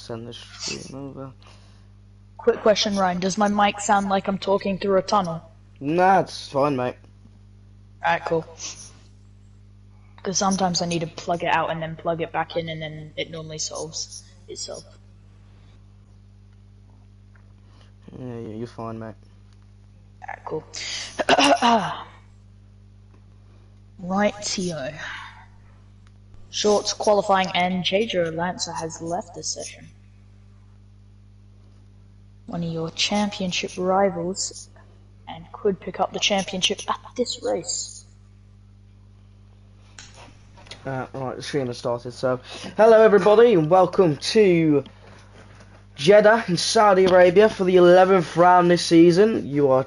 send this stream over. Quick question, Ryan. Does my mic sound like I'm talking through a tunnel? Nah, it's fine, mate. Alright, cool. Because sometimes I need to plug it out and then plug it back in, and then it normally solves itself. Yeah, you're fine, mate. Alright, cool. Rightio. Shorts qualifying and JJoLancer has left this session. One of your championship rivals, and could pick up the championship at this race. Alright, the stream has started, so hello everybody and welcome to Jeddah in Saudi Arabia for the 11th round this season. You are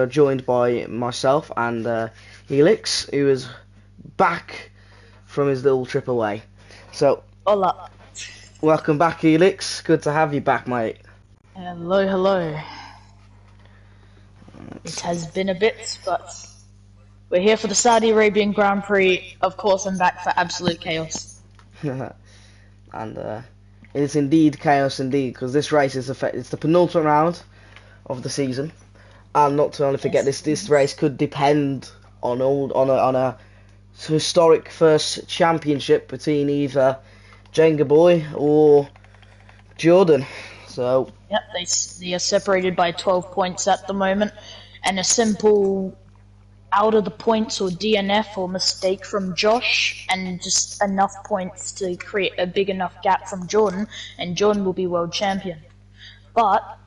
joined by myself and Helix, who is back from his little trip away. So, Hola. welcome back, Helix. Good to have you back, mate. Hello, hello. It has been a bit, but we're here for the Saudi Arabian Grand Prix. Of course, I'm back for absolute chaos. And it's indeed chaos indeed, because this race is it's the penultimate round of the season, and not to only forget, this race could depend on a historic first championship between either jengaaboi or Jordan. So yep, they are separated by 12 points at the moment, and a simple out of the points or DNF or mistake from Josh, and just enough points to create a big enough gap from Jordan, and Jordan will be world champion. But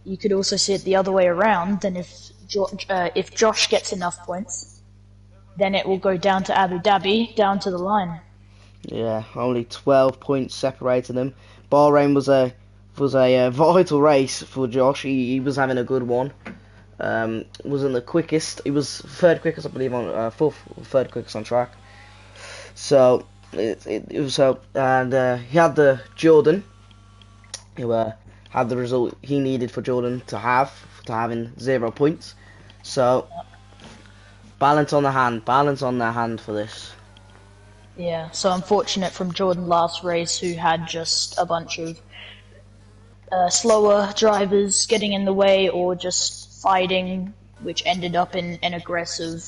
you could also see it the other way around. Then if Josh gets enough points, then it will go down to Abu Dhabi, down to the line. yeah, only 12 points separating them. Bahrain was a vital race for Josh. He was having a good one. Wasn't the quickest. He was third quickest, I believe, on third quickest on track. So it was so, and he had the Jordan, who had the result he needed for Jordan to having 0 points. So balance on the hand for this. Yeah, so unfortunate from Jordan last race, who had just a bunch of slower drivers getting in the way or just fighting, which ended up in an aggressive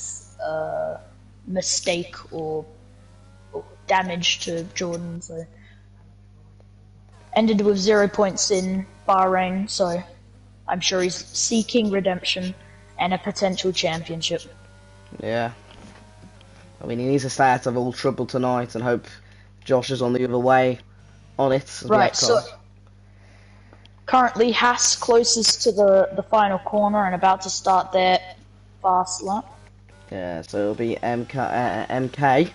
mistake or damage to Jordan. So ended with 0 points in Bahrain, so I'm sure he's seeking redemption and a potential championship. Yeah. I mean, he needs to stay out of all trouble tonight and hope Josh is on the other way on it. Right, so currently Haas closest to the final corner and about to start their fast lap. Yeah, so it'll be MK.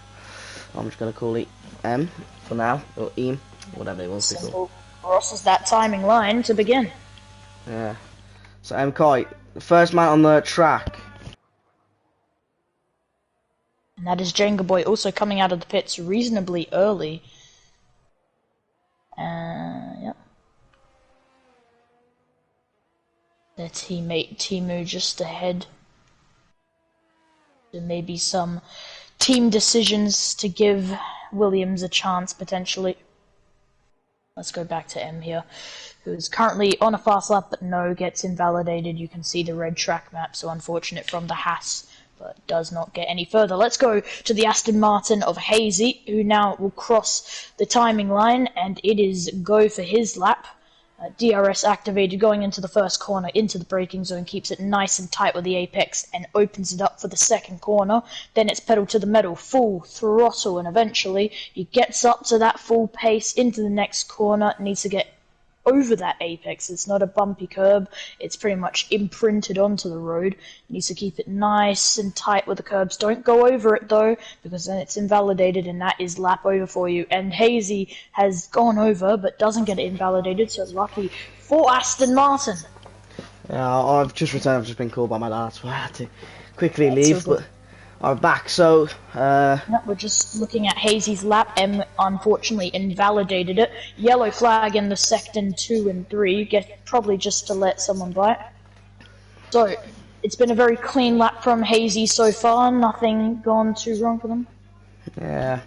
I'm just going to call it M for now, or EM, whatever they want to call it. Crosses that timing line to begin. Yeah. So MK, the first man on the track. And that is jengaaboi, also coming out of the pits reasonably early. Yep. Their teammate Timu just ahead. There may be some team decisions to give Williams a chance, potentially. Let's go back to M here, who's currently on a fast lap, but no, gets invalidated. You can see the red track map, so unfortunate from the Haas, but does not get any further. Let's go to the Aston Martin of Hazy, who now will cross the timing line, and it is go for his lap. DRS activated going into the first corner, into the braking zone, keeps it nice and tight with the apex, and opens it up for the second corner. Then it's pedal to the metal, full throttle, and eventually he gets up to that full pace into the next corner, needs to get over that apex. It's not a bumpy curb, it's pretty much imprinted onto the road. Needs to keep it nice and tight with the curbs. Don't go over it though, because then it's invalidated and that is lap over for you. And Hazy has gone over but doesn't get it invalidated, so lucky for Aston Martin. Yeah, I've just returned. I've just been called by my dad, so I had to quickly leave, but I'm back. So we're just looking at Hazy's lap. M unfortunately invalidated it. Yellow flag in the second 2 and 3, probably just to let someone by. So it's been a very clean lap from Hazy so far. Nothing gone too wrong for them. Yeah.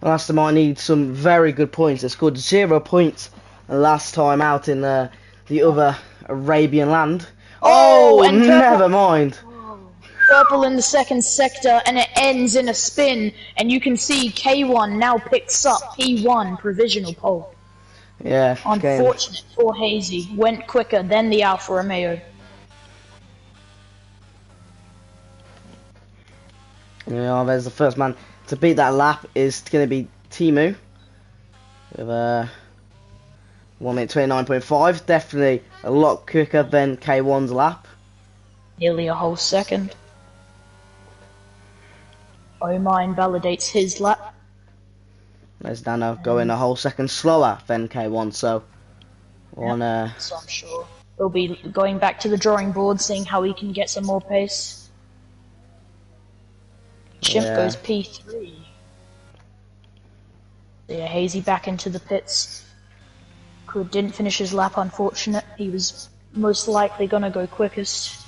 Well, Aston Martin need some very good points. They scored 0 points last time out in the other Arabian land. Oh, Oh, and purple. never mind. Purple in the second sector, and it ends in a spin, and you can see K1 now picks up P1 provisional pole. Yeah, game. Unfortunate for Hazy, went quicker than the Alfa Romeo. Yeah, there's the first man to beat that lap is going to be Timu with 1 minute 29.5. Definitely a lot quicker than K1's lap. Nearly a whole second. Omar invalidates his lap. There's Nano going a whole second slower than K1, so So I'm sure he'll be going back to the drawing board, seeing how he can get some more pace. Chimp goes P3. So yeah, Hazy back into the pits. Didn't finish his lap, unfortunate. He was most likely gonna go quickest.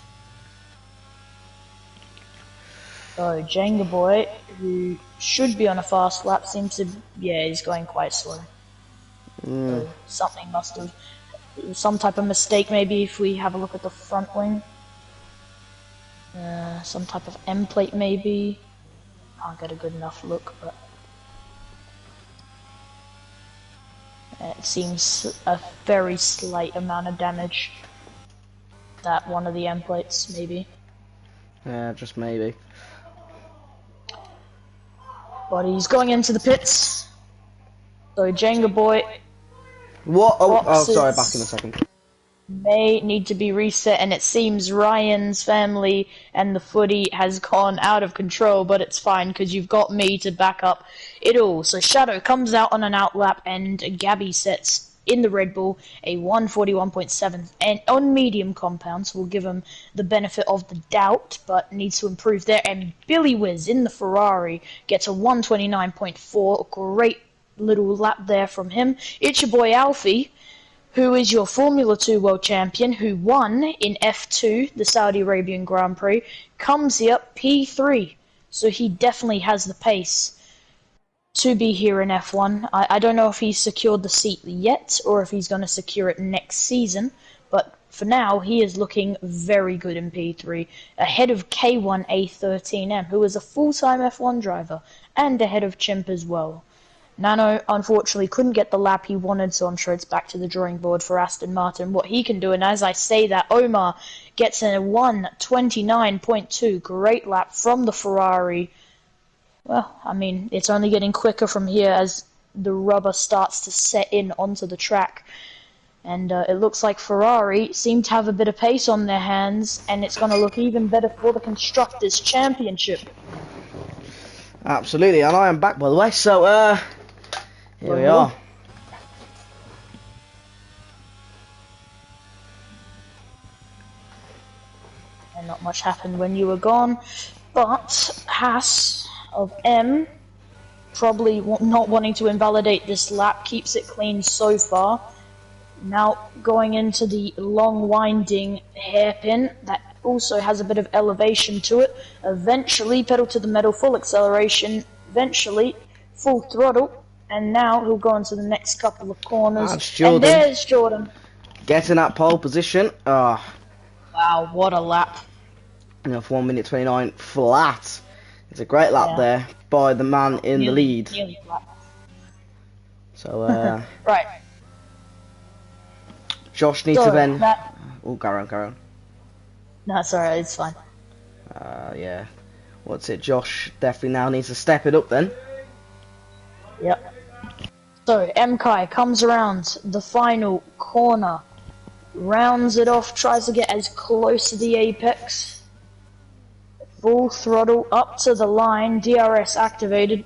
So JJoLancer, who should be on a fast lap, seems to, yeah, he's going quite slow. So something must have, some type of mistake maybe if we have a look at the front wing. Some type of M plate maybe. Can't get a good enough look, but it seems a very slight amount of damage. That one of the M plates maybe. Yeah, just maybe. But he's going into the pits. So JJoLancer What? Oh, sorry, back in a second. may need to be reset, and it seems Ryan's family and the footy has gone out of control, but it's fine because you've got me to back up it all. So Shadow comes out on an outlap, and Gabby sets in the Red Bull a 141.7, and on medium compounds will give him the benefit of the doubt, but needs to improve there. And Billy Wiz in the Ferrari gets a 129.4, great little lap there from him. It's your boy Alfie, who is your Formula 2 World Champion, who won in F2, the Saudi Arabian Grand Prix, comes here P3. So he definitely has the pace to be here in F1. I don't know if he's secured the seat yet, or if he's going to secure it next season, but for now, he is looking very good in P3, ahead of K1A13M, who is a full-time F1 driver, and ahead of Chimp as well. Nano, unfortunately, couldn't get the lap he wanted, so I'm sure it's back to the drawing board for Aston Martin, what he can do. And as I say that, Omar gets a 129.2, great lap from the Ferrari. Well, I mean, it's only getting quicker from here as the rubber starts to set in onto the track. And it looks like Ferrari seem to have a bit of pace on their hands, and it's going to look even better for the Constructors' Championship. Absolutely, and I am back, by the way, so, here we are. And not much happened when you were gone, but Haas of M, probably not wanting to invalidate this lap, keeps it clean so far. Now going into the long winding hairpin that also has a bit of elevation to it. Eventually pedal to the metal, full acceleration, eventually full throttle, and now he'll go into the next couple of corners. That's Jordan. And there's Jordan. Getting that pole position. Wow, what a lap. Enough 1 minute 29 flat. It's a great lap there by the man in the lead. Nearly flat. So, right. Josh needs to then... Oh, carry on. No, it's alright, it's fine. Yeah. What's it? Josh definitely now needs to step it up then. Yep. So, Mkai comes around the final corner. Rounds it off, tries to get as close to the apex. Full throttle up to the line, DRS activated.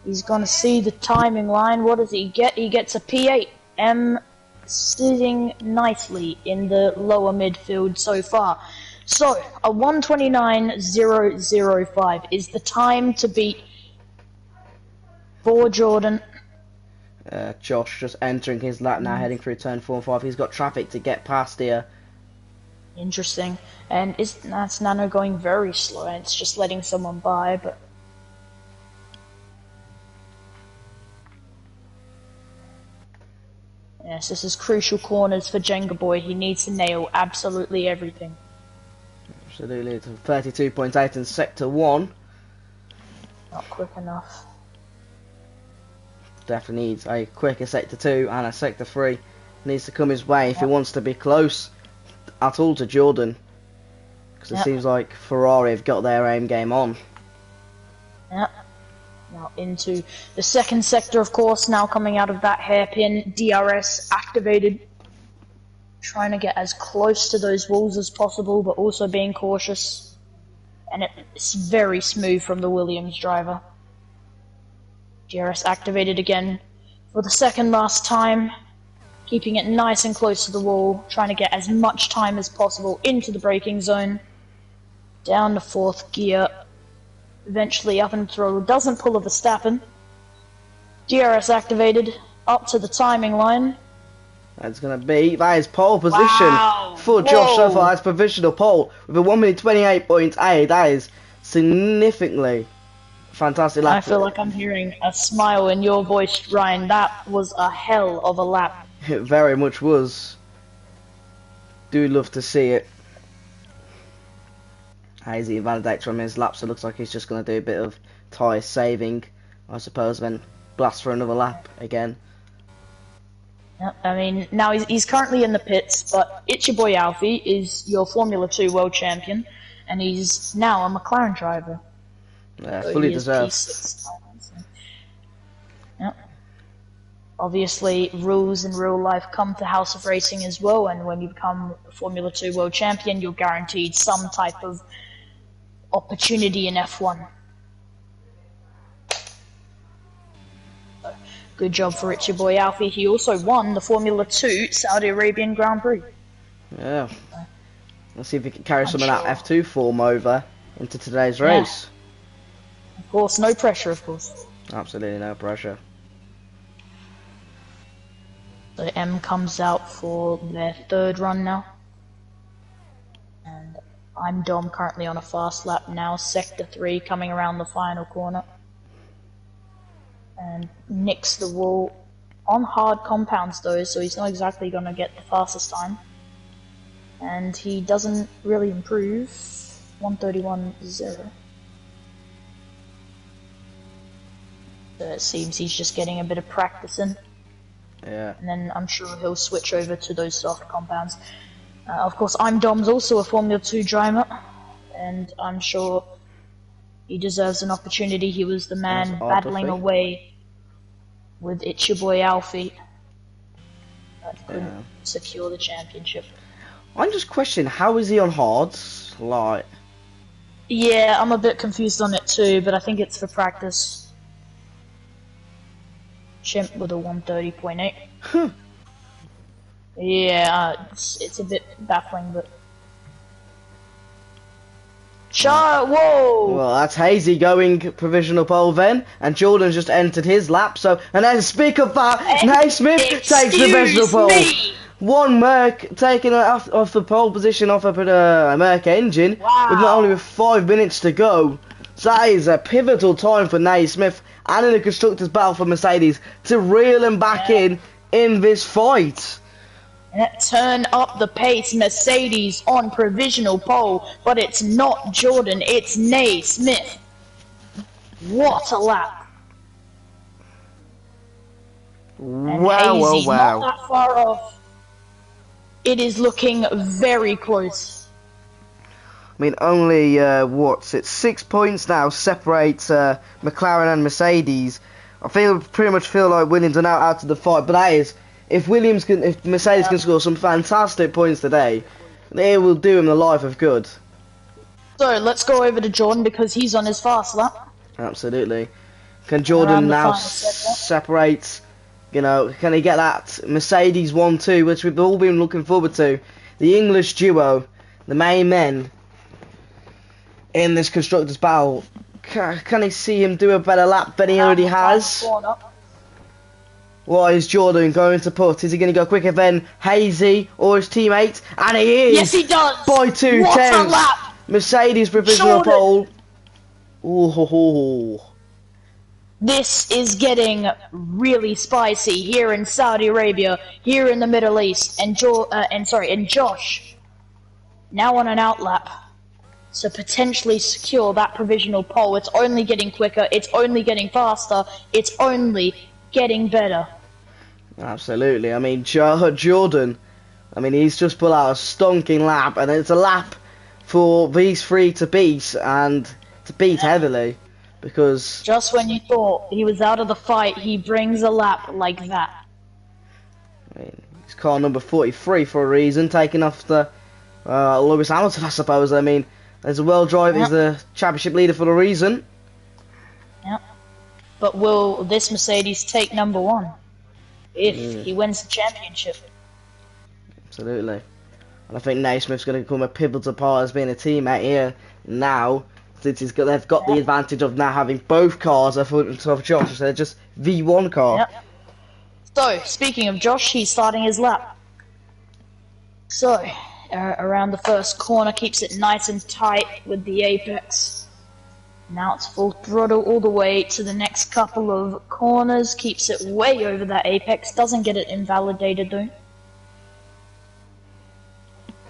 He's gonna see the timing line. What does he get? He gets a P8. M sitting nicely in the lower midfield so far. So, a 129.005 is the time to beat for Jordan. Josh just entering his lap now, heading through turn 4 and 5. He's got traffic to get past here. Interesting. And that's Nano going very slow, and it's just letting someone by, but... Yes, this is crucial corners for JengaAboi. He needs to nail absolutely everything. Absolutely, it's 32.8 in Sector 1. Not quick enough. Definitely needs a quicker Sector 2 and a Sector 3. Needs to come his way if he wants to be close at all to Jordan. Because it seems like Ferrari have got their aim game on. Yep. Now into the second sector, of course, now coming out of that hairpin. DRS activated. Trying to get as close to those walls as possible, but also being cautious. And it's very smooth from the Williams driver. DRS activated again for the second last time. Keeping it nice and close to the wall. Trying to get as much time as possible into the braking zone. Down to 4th gear. Eventually up in throttle. Doesn't pull a Verstappen. DRS activated. Up to the timing line. That's going to be, that is pole position for Josh so far. That's provisional pole with a 1 minute 28.8. That is significantly fantastic lap. I feel like I'm hearing a smile in your voice, Ryan. That was a hell of a lap. It very much was. Do love to see it. As he invalidates from his lap, so it looks like he's just going to do a bit of tyre saving, I suppose, then blast for another lap again. I mean, now he's currently in the pits, but JJoLancer Alfie is your Formula 2 world champion, and he's now a McLaren driver. Yeah, so fully deserved. Yep. Obviously, rules in real life come to House of Racing as well, and when you become a Formula 2 world champion, you're guaranteed some type of opportunity in F1. Good job for JJoLancer Alfie. He also won the Formula 2 Saudi Arabian Grand Prix. Yeah. Let's see if he can carry some of that F2 form over into today's race. Of course, no pressure, of course. Absolutely no pressure. So M comes out for their 3rd run now. And I'm Dom, currently on a fast lap now. Sector 3 coming around the final corner. And nicks the wall on hard compounds though, so he's not exactly going to get the fastest time. And he doesn't really improve. 131.0. So it seems he's just getting a bit of practice in. Yeah. And then I'm sure he'll switch over to those soft compounds. Of course, I'm Dom's also a Formula 2 driver, and I'm sure he deserves an opportunity. He was the man battling away with JJoLancer Alfie, but couldn't secure the championship. I'm just questioning, how is he on hards? Like, yeah, I'm a bit confused on it too, but I think it's for practice. Chimp with a 130.8. Huh. Yeah, it's a bit baffling, but... Whoa! Well, that's Hazy going provisional pole then, and Jordan's just entered his lap, so... And then speak of that, Naismith takes the provisional pole. One Merc taking it off the pole position off of a Merc engine, with not only with 5 minutes to go. So that is a pivotal time for Naismith and in the Constructors' battle for Mercedes to reel him back in this fight. Turn up the pace, Mercedes on provisional pole, but it's not Jordan, it's Naismith. What a lap. And Hazy's not that far off. It is looking very close. I mean, only, it's 6 points now separates McLaren and Mercedes. I pretty much feel like Williams are now out of the fight, but that is, if Mercedes can score some fantastic points today, they will do him the life of good. So, let's go over to Jordan because he's on his fast lap. Absolutely. Can Jordan now separate, can he get that Mercedes 1-2, which we've all been looking forward to? The English duo, the main men in this Constructors' battle. Can he see him do a better lap than he already has? What is Jordan going to put? Is he going to go quicker than Hazy or his teammate? And he is! Yes, he does! By 2 tenths! Mercedes provisional pole. Ooh. This is getting really spicy here in Saudi Arabia, here in the Middle East, and Josh now on an outlap. So potentially secure that provisional pole. It's only getting quicker, it's only getting faster, it's only getting better. Absolutely. I mean, Jordan, I mean, he's just pulled out a stonking lap, and it's a lap for these three to beat, and to beat heavily, because... Just when you thought he was out of the fight, he brings a lap like that. I mean, he's car number 43 for a reason, taking off the Lewis Hamilton, I suppose. I mean, there's a world driver, he's the championship leader for a reason. Yep. But will this Mercedes take number one if he wins the championship? Absolutely. And I think Naismith's going to become a pivotal part as being a teammate here now, since they've got the advantage of now having both cars of Josh, so they're just V1 car. Yep. So, speaking of Josh, he's starting his lap. So, around the first corner, keeps it nice and tight with the apex. Now it's full throttle all the way to the next couple of corners, keeps it way over that apex, doesn't get it invalidated though.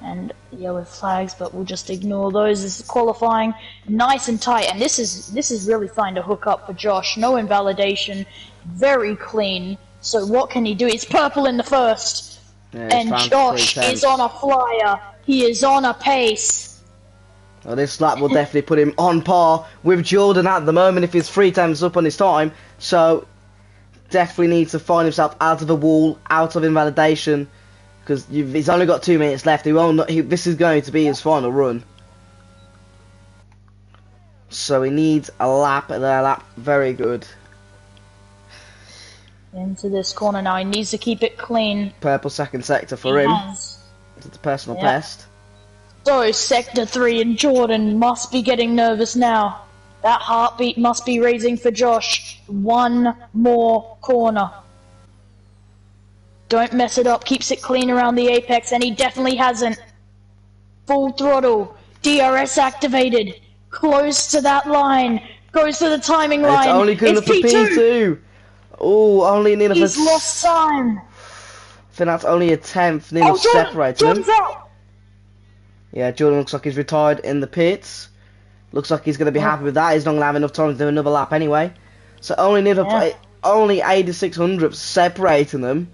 And yellow flags, but we'll just ignore those. This is qualifying, nice and tight, and this is really starting to hook up for Josh. No invalidation, very clean. So what can he do? It's purple in the first, and Josh is on a flyer. He is on a pace. Well, this lap will definitely put him on par with Jordan at the moment if he's 3 times up on his time. So definitely needs to find himself out of the wall, out of invalidation. Because he's only got 2 minutes left. This is going to be his final run. So he needs a lap, and a lap very good. Into this corner now. He needs to keep it clean. Purple second sector for him. It's a personal best. So sector 3 and Jordan must be getting nervous now. That heartbeat must be raising for Josh. One more corner. Don't mess it up, keeps it clean around the apex, and he definitely hasn't. Full throttle, DRS activated, close to that line, goes to the timing line. It's only good enough for P2. Oh, only near enough. He's lost time. I think that's only a 10th, near enough separating him. Out. Yeah, Jordan looks like he's retired in the pits. Looks like he's going to be happy with that. He's not going to have enough time to do another lap anyway. So only 86 hundredths separating them.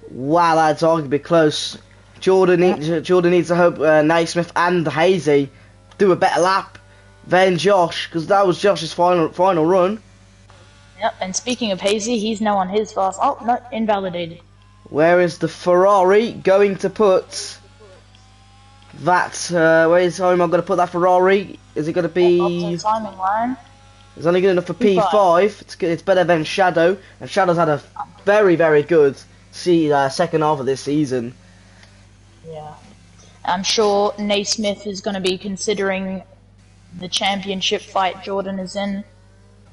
Wow, that's arguably close. Jordan needs to hope Naismith and Hazy do a better lap than Josh, because that was Josh's final run. Yep, and speaking of Hazy, he's now on his fast. Oh, no, invalidated. Where is the Ferrari going to put that? Where is I'm going to put that Ferrari? Is it going to be? Up to the timing line. It's only good enough for P5. It's better than Shadow, and Shadow's had a very, very good second half of this season. Yeah, I'm sure Naismith is going to be considering the championship fight Jordan is in,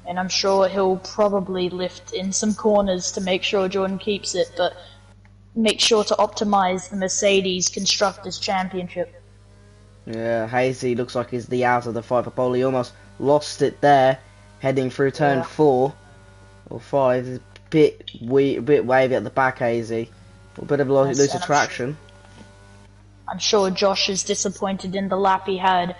and I'm sure he'll probably lift in some corners to make sure Jordan keeps it, but make sure to optimize the Mercedes Constructors Championship. Yeah, Hazy looks like he's the out of the fight for pole. He almost lost it there, heading through turn 4 or 5. Bit wavy at the back, Hazy. A bit of loose traction. I'm sure Josh is disappointed in the lap he had,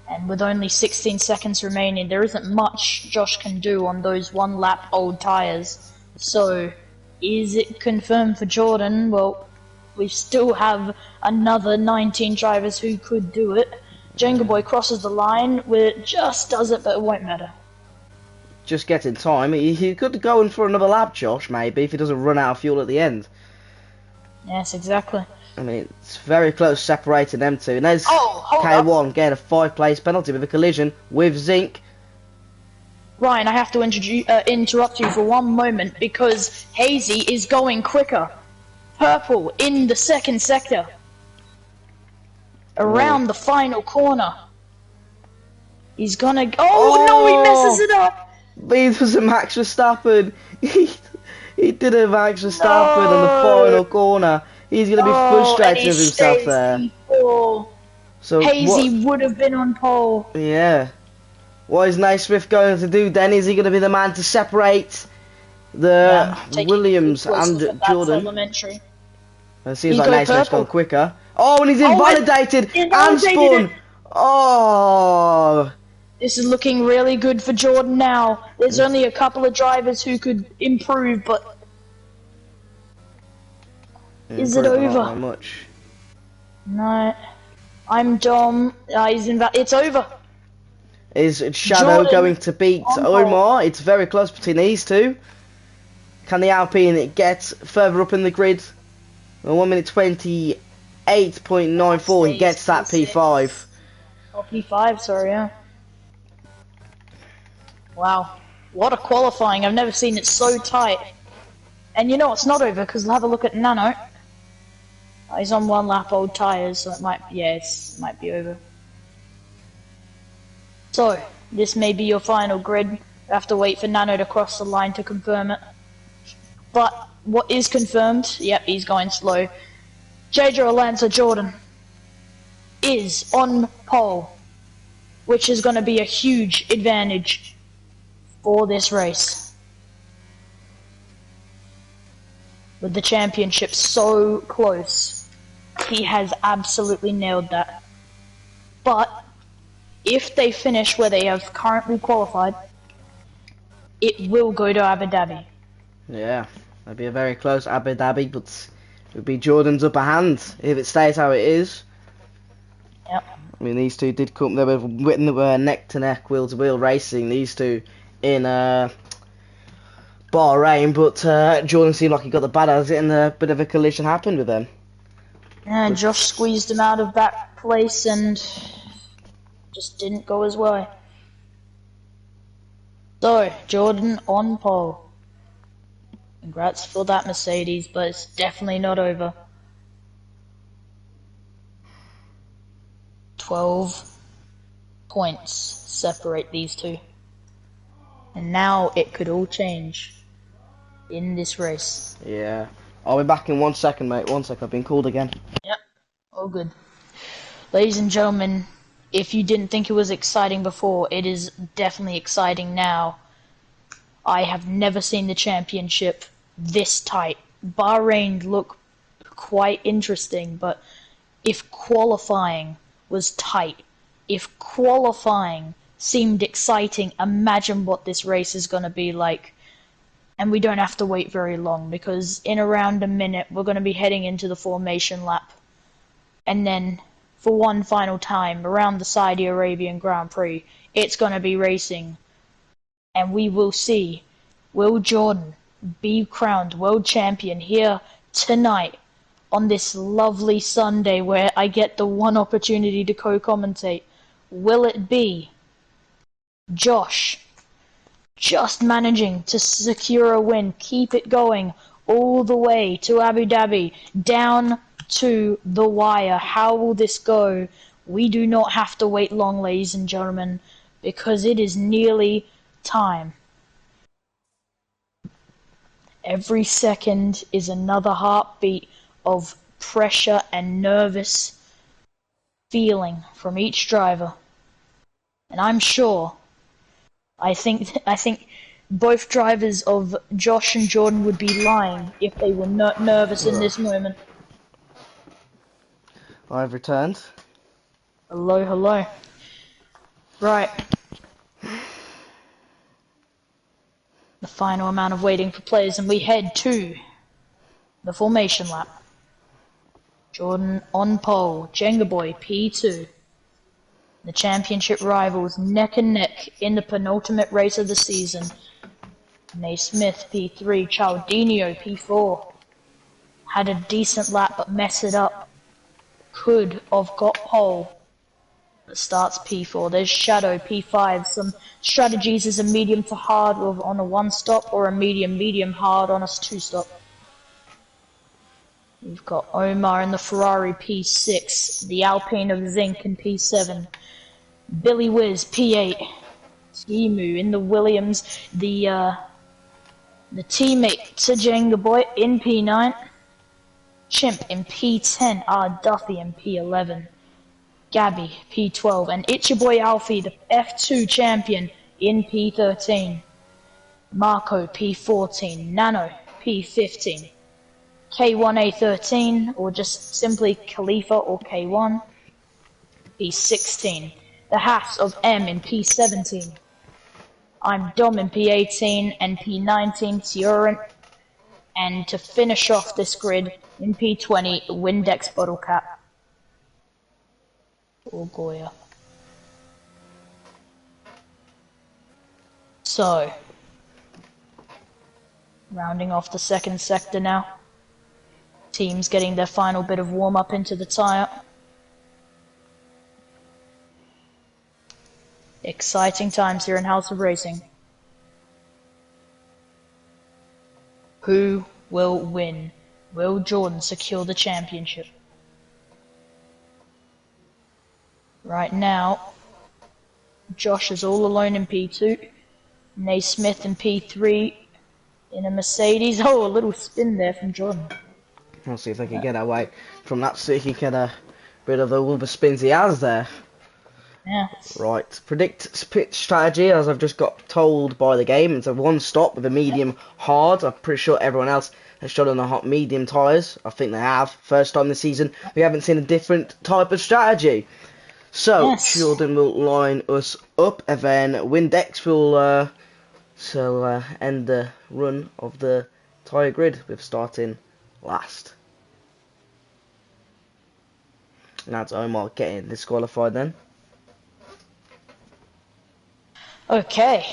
and with only 16 seconds remaining, there isn't much Josh can do on those 1 lap old tyres. So, is it confirmed for Jordan? Well, we still have another 19 drivers who could do it. JengaAboi crosses the line, where it just does it, but it won't matter. Just get in time. He could go in for another lap, Josh, maybe, if he doesn't run out of fuel at the end. Yes, exactly. I mean, it's very close separating them two. And there's K1 getting a 5-place penalty with a collision with Zinc. Ryan, I have to interrupt you for one moment, because Hazy is going quicker. Purple in the second sector. Around the final corner. He's gonna... Oh, no, he messes it up! He was a Max Verstappen. He did a Max Verstappen on the final corner. He's going to be frustrated with himself there. So Hazy would have been on pole. Yeah. What is Naismith going to do then? Is he going to be the man to separate the Yeah, I'm taking a Williams close and look at that Jordan? telemetry. It seems He's like going Naismith's gone purple. quicker. Oh, and he's Oh, invalidated it and invalidated it. spun. Oh, This is looking really good for Jordan now. There's only a couple of drivers who could improve, but is it improved, but not by over? much. No. I'm Dom. It's over. Is Shadow Jordan going to beat on pole. Omar? It's very close between these two. Can the Alpine get further up in the grid? 1 minute 28.94. He gets that P5. Oh, P5, sorry, yeah. Wow. What a qualifying. I've never seen it so tight. And you know it's not over, because we'll have a look at Nano. He's on 1 lap old tyres, so it might, yeah, it might be over. So, this may be your final grid. You have to wait for Nano to cross the line to confirm it. But what is confirmed, yep, he's going slow. JJoLancer Jordan is on pole, which is going to be a huge advantage for this race. With the championship so close, he has absolutely nailed that. But if they finish where they have currently qualified, it will go to Abu Dhabi. Yeah, that'd be a very close Abu Dhabi, but it would be Jordan's upper hand if it stays how it is. Yep. I mean, these two did come. They were neck to neck, wheel to wheel racing. These two in Bahrain, but Jordan seemed like he got the bad as it, and a bit of a collision happened with them. Yeah, Josh squeezed him out of that place and just didn't go his way. So, Jordan on pole. Congrats for that Mercedes, but it's definitely not over. 12 points separate these two. And now it could all change in this race. Yeah. I'll be back in 1 second, mate. 1 second. I've been called again. Yep. All good. Ladies and gentlemen, if you didn't think it was exciting before, it is definitely exciting now. I have never seen the championship this tight. Bahrain looked quite interesting, but if qualifying was tight, if qualifying seemed exciting, imagine what this race is going to be like. And we don't have to wait very long, because in around a minute we're going to be heading into the formation lap. And then, for one final time, around the Saudi Arabian Grand Prix, it's going to be racing. And we will see, will Jordan be crowned world champion here tonight on this lovely Sunday where I get the one opportunity to co-commentate? Will it be Josh just managing to secure a win, keep it going all the way to Abu Dhabi, down to the wire? How will this go? We do not have to wait long, ladies and gentlemen, because it is nearly time. Every second is another heartbeat of pressure and nervous feeling from each driver. And I'm sure, I think both drivers of Josh and Jordan would be lying if they were not nervous in this moment. I've returned. Hello, hello. Right. The final amount of waiting for players, and we head to the formation lap. Jordan on pole, JengaAboi P2. The championship rivals neck and neck in the penultimate race of the season. Naismith P3, Cialdino P4. Had a decent lap but messed it up. Could have got pole, but starts P4. There's Shadow P5. Some strategies is a medium to hard on a 1-stop, or a medium hard on a 2-stop. We've got Omar in the Ferrari P6, the Alpine of Zinc in P7, Billy Wiz P8, Timu in the Williams, the teammate to JengaAboi in P9, Chimp in P10, R Duffy in P11, Gabby, P12, and it's your boy Alfie, the F2 champion, in P13. Marco, P14, Nano, P15, K1A13, or just simply Khalifa or K1, P16. The Haas of M in P17. I'm Dom in P18 and P19, Tioran. And to finish off this grid, in P20, Windex Bottle Cap. Or Goya. So, rounding off the second sector now. Teams getting their final bit of warm-up into the tyre. Exciting times here in House of Racing. Who will win? Will Jordan secure the championship? Right now, Josh is all alone in P2. Naismith in P3 in a Mercedes. Oh, a little spin there from Jordan. I'll see if they can get away from that so he can get a bit of the all the spins he has there. Yeah. Right, predict pit strategy as I've just got told by the game. It's a one stop with a medium hard. I'm pretty sure everyone else has shot on the hot medium tyres. I think they have. First time this season we haven't seen a different type of strategy. So yes. Jordan will line us up and then Windex will end the run of the tyre grid with starting last. And that's Omar getting disqualified then. Okay.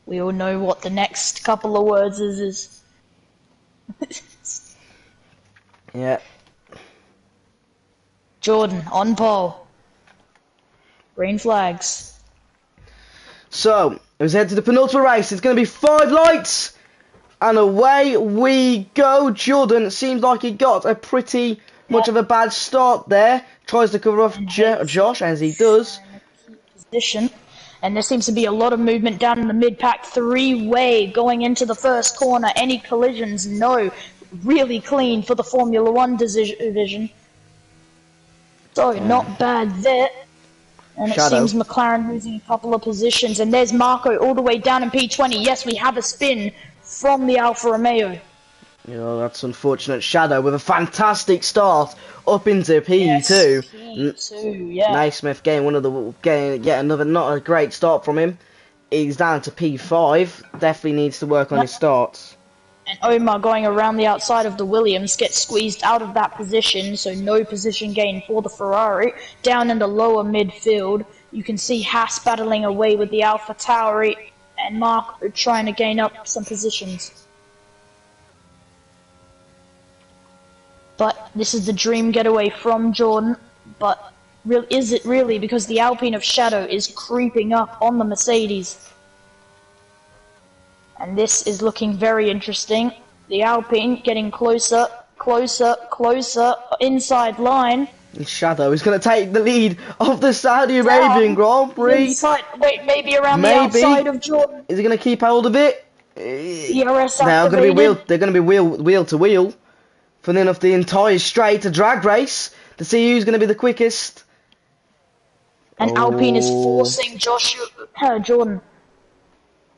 We all know what the next couple of words is. Yeah. Jordan, on pole. Green flags. So, let's head to the penultimate race. It's going to be 5 lights. And away we go. Jordan, seems like he got a pretty much of a bad start there. Tries to cover off Josh, as he does. Position. And there seems to be a lot of movement down in the mid-pack. 3-way going into the first corner. Any collisions? No. Really clean for the Formula 1 division. So, not bad there. And it seems McLaren losing a couple of positions. And there's Marco all the way down in P20. Yes, we have a spin from the Alfa Romeo. Yeah, that's unfortunate. Shadow with a fantastic start up into P2. Yes, P2, yeah. Naismith getting yet another not a great start from him. He's down to P5. Definitely needs to work on his starts. And Omar going around the outside of the Williams gets squeezed out of that position, so no position gain for the Ferrari. Down in the lower midfield, you can see Haas battling away with the Alpha Tauri and Mark trying to gain up some positions. But this is the dream getaway from Jordan. But is it really? Because the Alpine of Shadow is creeping up on the Mercedes. And this is looking very interesting. The Alpine getting closer, closer, closer, inside line. Shadow is going to take the lead of the Saudi Arabian Grand Prix. Inside, wait, maybe around the outside of Jordan. Is he going to keep hold of it? ERS they're going to be wheel to wheel. Filling off the entire straight, a drag race to see who's going to be the quickest. And Alpine is forcing Jordan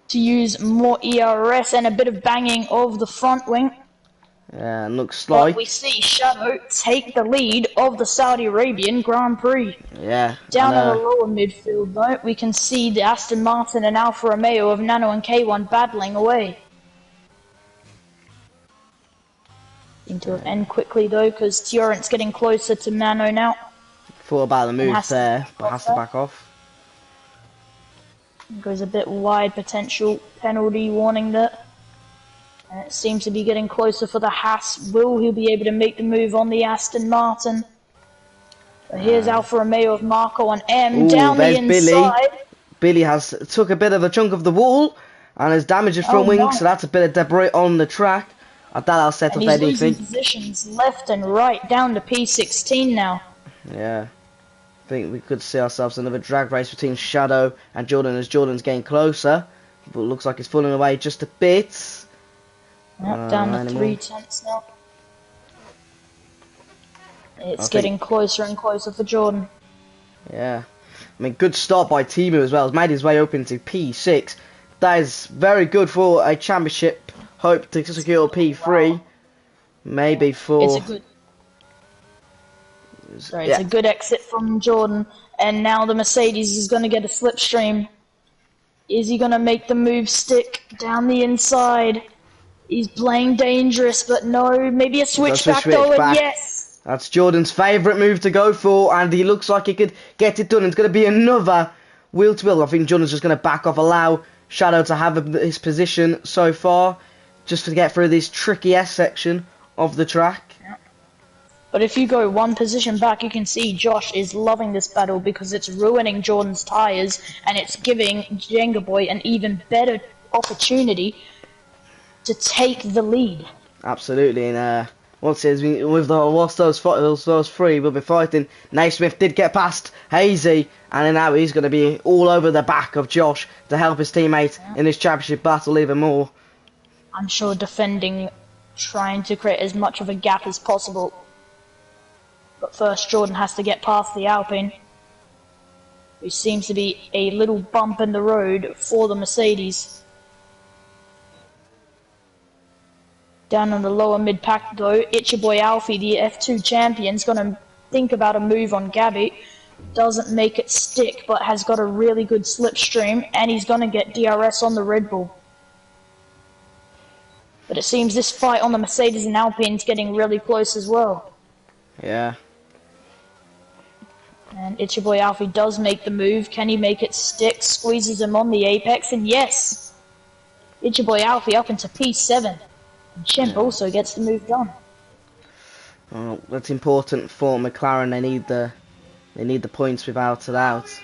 to use more ERS and a bit of banging of the front wing. Yeah, looks like. But we see Shadow take the lead of the Saudi Arabian Grand Prix. Yeah. Down in the lower midfield, though, we can see the Aston Martin and Alfa Romeo of Nano and K1 battling away. Seem to have end quickly, though, because Tiorant's getting closer to Nano now. Thought about the move there, but has to back off. Goes a bit wide, potential penalty warning there. And it seems to be getting closer for the Haas. Will he be able to make the move on the Aston Martin? But here's Alfa Romeo of Marco on M. Down the inside. Billy has took a bit of a chunk of the wall and has damaged his front wing, so that's a bit of debris on the track. I doubt I'll set up anything. He's losing positions left and right, down to P16 now. Yeah. I think we could see ourselves another drag race between Shadow and Jordan as Jordan's getting closer. But it looks like he's falling away just a bit. Yep, down to 3/10 now. It's getting closer and closer for Jordan. Yeah. I mean, good start by Timu as well. He's made his way up into P6. That is very good for a championship. Hope to secure P3. Maybe for... It's a good... It's a good exit from Jordan. And now the Mercedes is going to get a slipstream. Is he going to make the move stick down the inside? He's playing dangerous, but no. Maybe a switchback though, and yes! That's Jordan's favourite move to go for, and he looks like he could get it done. It's going to be another wheel-to-wheel. I think Jordan's just going to back off, allow Shadow to have his position so far, just to get through this tricky S section of the track. Yeah. But if you go one position back, you can see Josh is loving this battle because it's ruining Jordan's tyres, and it's giving JengaAboi an even better opportunity to take the lead. Absolutely, and whilst those three will be fighting, Naismith did get past Hazy, and then now he's going to be all over the back of Josh to help his teammate in this championship battle even more. I'm sure defending, trying to create as much of a gap as possible. But first, Jordan has to get past the Alpine, which seems to be a little bump in the road for the Mercedes. Down on the lower mid-pack though, JJoLancer Alfie, the F2 champion, is going to think about a move on Gabby. Doesn't make it stick, but has got a really good slipstream, and he's going to get DRS on the Red Bull. But it seems this fight on the Mercedes and Alpine is getting really close as well. Yeah. And JJoLancer Alfie does make the move. Can he make it stick? Squeezes him on the apex, and yes! JJoLancer Alfie up into P7. And Chimp also gets the move done. Well, that's important for McLaren. They need the points without a doubt.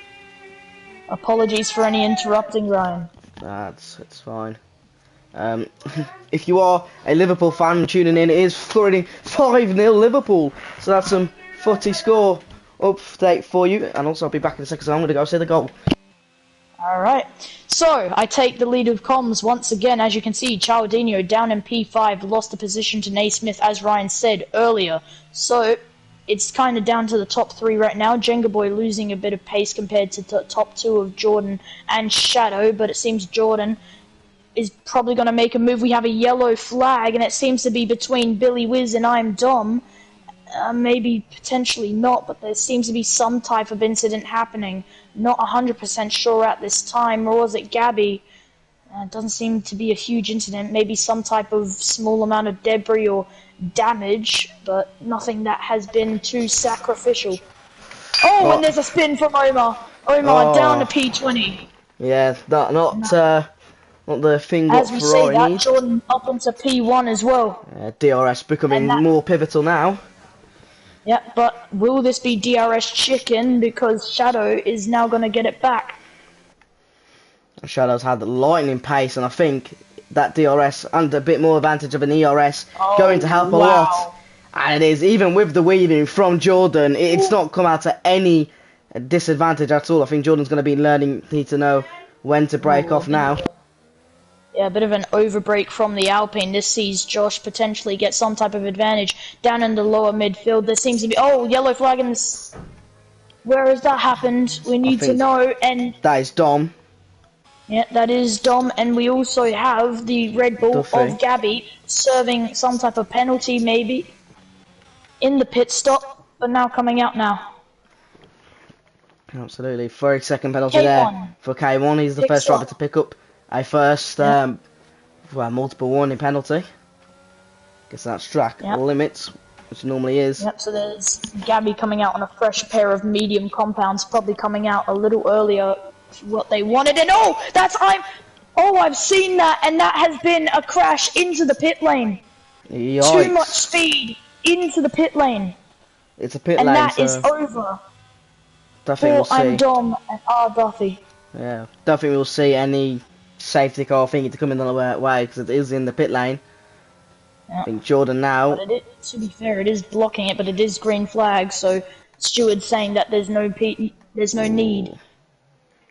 Apologies for any interrupting, Ryan. It's fine. If you are a Liverpool fan tuning in, it is already 5-0 Liverpool. So that's some footy score update for you. And also I'll be back in a second, so I'm going to go see the goal. Alright, so I take the lead of comms once again. As you can see, Chaldinho down in P5, lost the position to Naismith, as Ryan said earlier. So it's kind of down to the top three right now. JengaAboi losing a bit of pace compared to the top two of Jordan and Shadow, but it seems Jordan is probably going to make a move. We have a yellow flag, and it seems to be between Billy Wiz and I'm Dom. Maybe potentially not, but there seems to be some type of incident happening. Not 100% sure at this time, or was it Gabby? It doesn't seem to be a huge incident. Maybe some type of small amount of debris or damage, but nothing that has been too sacrificial. Oh, and there's a spin from Omar. Omar down to P20. Yeah, not the thing as we say that, need. Jordan up into P1 as well. DRS becoming more pivotal now. Yeah, but will this be DRS chicken, because Shadow is now going to get it back? Shadow's had lightning pace, and I think that DRS and a bit more advantage of an ERS going to help a lot. And it is, even with the weaving from Jordan, it's not come out at any disadvantage at all. I think Jordan's going to be need to know when to break off now. Yeah, a bit of an overbreak from the Alpine. This sees Josh potentially get some type of advantage down in the lower midfield. There seems to be... Oh, yellow flag in this... Where has that happened? We need to know, and... That is Dom. Yeah, that is Dom, and we also have the Red Bull of Gabby serving some type of penalty, maybe, in the pit stop, but now coming out now. Absolutely. 30-second penalty there for K1. He's the first driver to pick up a first multiple warning penalty. Guess that's track limits, which normally is. Yep, so there's Gabby coming out on a fresh pair of medium compounds, probably coming out a little earlier what they wanted. And I've seen that, and that has been a crash into the pit lane. Yikes. Too much speed into the pit lane. It's a pit lane, and that is over. Don't think we'll see. I'm Dom and R. Duffy. Yeah, don't think we'll see any safety car thingy to come in the way, because it is in the pit lane. I think Jordan now. But to be fair, it is blocking it, but it is green flag, so steward's saying that there's no need.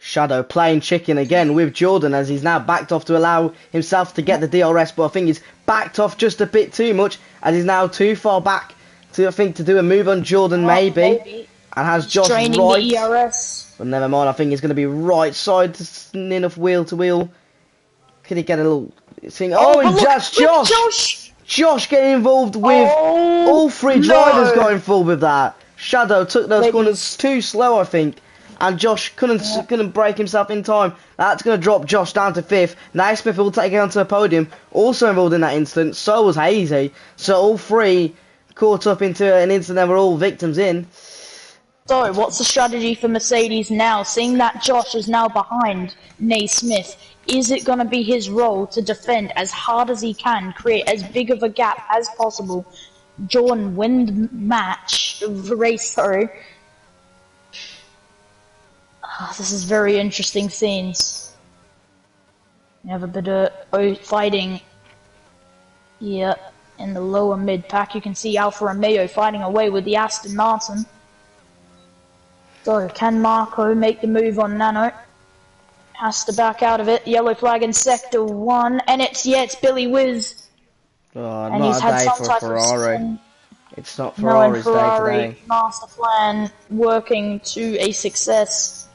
Shadow playing chicken again with Jordan, as he's now backed off to allow himself to get the DRS, but I think he's backed off just a bit too much, as he's now too far back I think to do a move on Jordan maybe. And has He's Josh draining right. the ERS. But never mind, I think he's going to be right side enough wheel to wheel. Can he get a little thing? Oh, and that's Josh! Josh getting involved with all three drivers going full with that. Shadow took those corners too slow, I think. And Josh couldn't break himself in time. That's going to drop Josh down to 5th. Naismith will take it onto the podium. Also involved in that incident. So was Hazy. So all three caught up into an incident that were all victims in. So, what's the strategy for Mercedes now? Seeing that Josh is now behind Naismith, is it going to be his role to defend as hard as he can, create as big of a gap as possible, Jordan win the race through? This is very interesting scenes. We have a bit of fighting here in the lower mid pack. You can see Alfa Romeo fighting away with the Aston Martin. So, can Marco make the move on Nano? Has to back out of it. Yellow flag in sector 1, and it's Billy Whiz. Oh, And not he's a had day some for type Ferrari. of It's not Ferrari's Ferrari day today. master plan working to a success.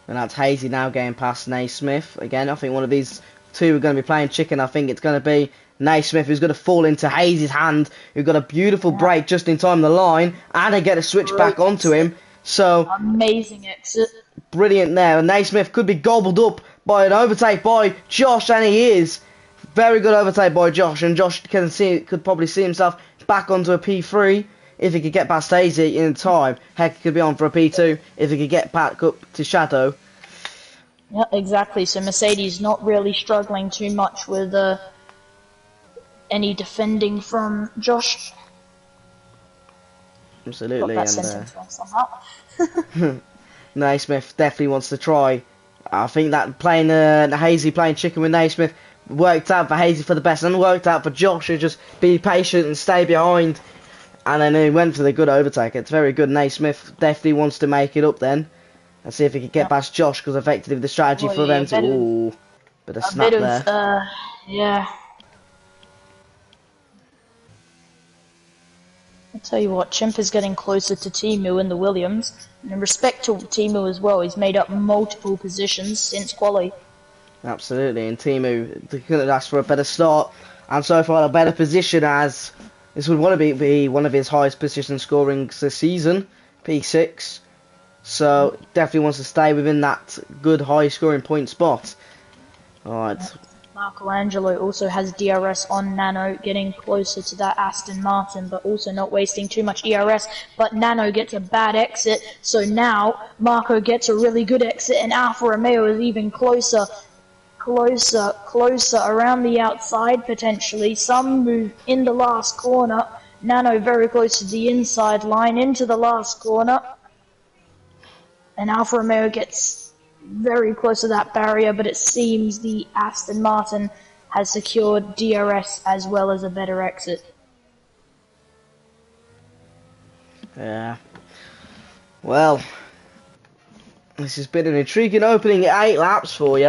And that's Hazy now getting past Naismith. Again, I think one of these two are going to be playing chicken. I think it's going to be Naismith who's going to fall into Hazy's hand, who got a beautiful break just in time on the line, and they get to switch back onto him. So amazing exit. Brilliant there. And Naismith could be gobbled up by an overtake by Josh, and he is. Very good overtake by Josh, and Josh could probably see himself back onto a P3 if he could get past Hazy in time. Heck, he could be on for a P2 if he could get back up to Shadow. Yeah, exactly. So Mercedes not really struggling too much with any defending from Josh. Absolutely. Got that sentence wrong somehow. Naismith definitely wants to try. I think that playing Hazy playing chicken with Naismith worked out for Hazy for the best, and worked out for Josh to just be patient and stay behind. And then he went for the good overtake. It's very good. Naismith definitely wants to make it up then, and see if he can get past Josh, because effectively the strategy for them to bit of snap there. Yeah. I'll tell you what, Chimp is getting closer to Timu in the Williams. And in respect to Timu as well, he's made up multiple positions since quali. Absolutely, and Timu couldn't ask for a better start, and so far a better position, as this would want to be one of his highest position scorings this season, P6. So definitely wants to stay within that good high scoring point spot. Alright. Michelangelo also has DRS on Nano, getting closer to that Aston Martin, but also not wasting too much ERS. But Nano gets a bad exit, so now Marco gets a really good exit, and Alfa Romeo is even closer around the outside potentially. Some move in the last corner. Nano very close to the inside line into the last corner, and Alfa Romeo gets very close to that barrier, but it seems the Aston Martin has secured DRS as well as a better exit. Yeah. Well, this has been an intriguing opening 8 laps for you.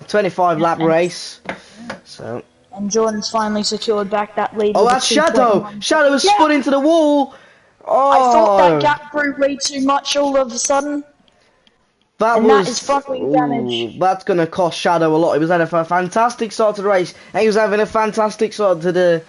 A 25 lap race. So. And Jordan's finally secured back that lead. Oh, that's Shadow! Shadow was spun into the wall! Oh! I thought that gap grew way too much all of a sudden. That is front wing damage. That's going to cost Shadow a lot. He was having a fantastic start to the race, and he was having a fantastic start to the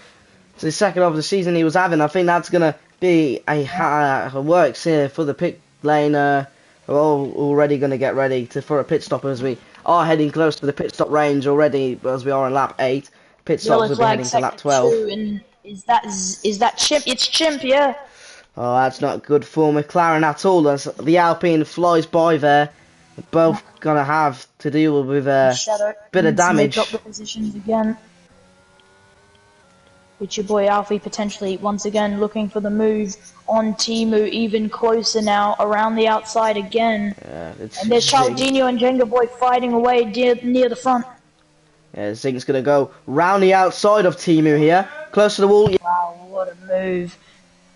second half of the season he was having. I think that's going to be a works here for the pit lane. We're all already going to get ready for a pit stop, as we are heading close to the pit stop range already, as we are in lap 8. Pit stops will be heading to lap 12. And is that Chimp? It's Chimp, yeah. Oh, that's not good for McLaren at all. As the Alpine flies by there. We're both going to have to deal with a bit of damage. Make up the positions again. With your boy Alfie potentially once again looking for the move on Timu, even closer now around the outside again. Yeah, and there's Chaldinho and JengaAboi fighting away near the front. Yeah, Zing's going to go round the outside of Timu here, close to the wall. Wow, what a move.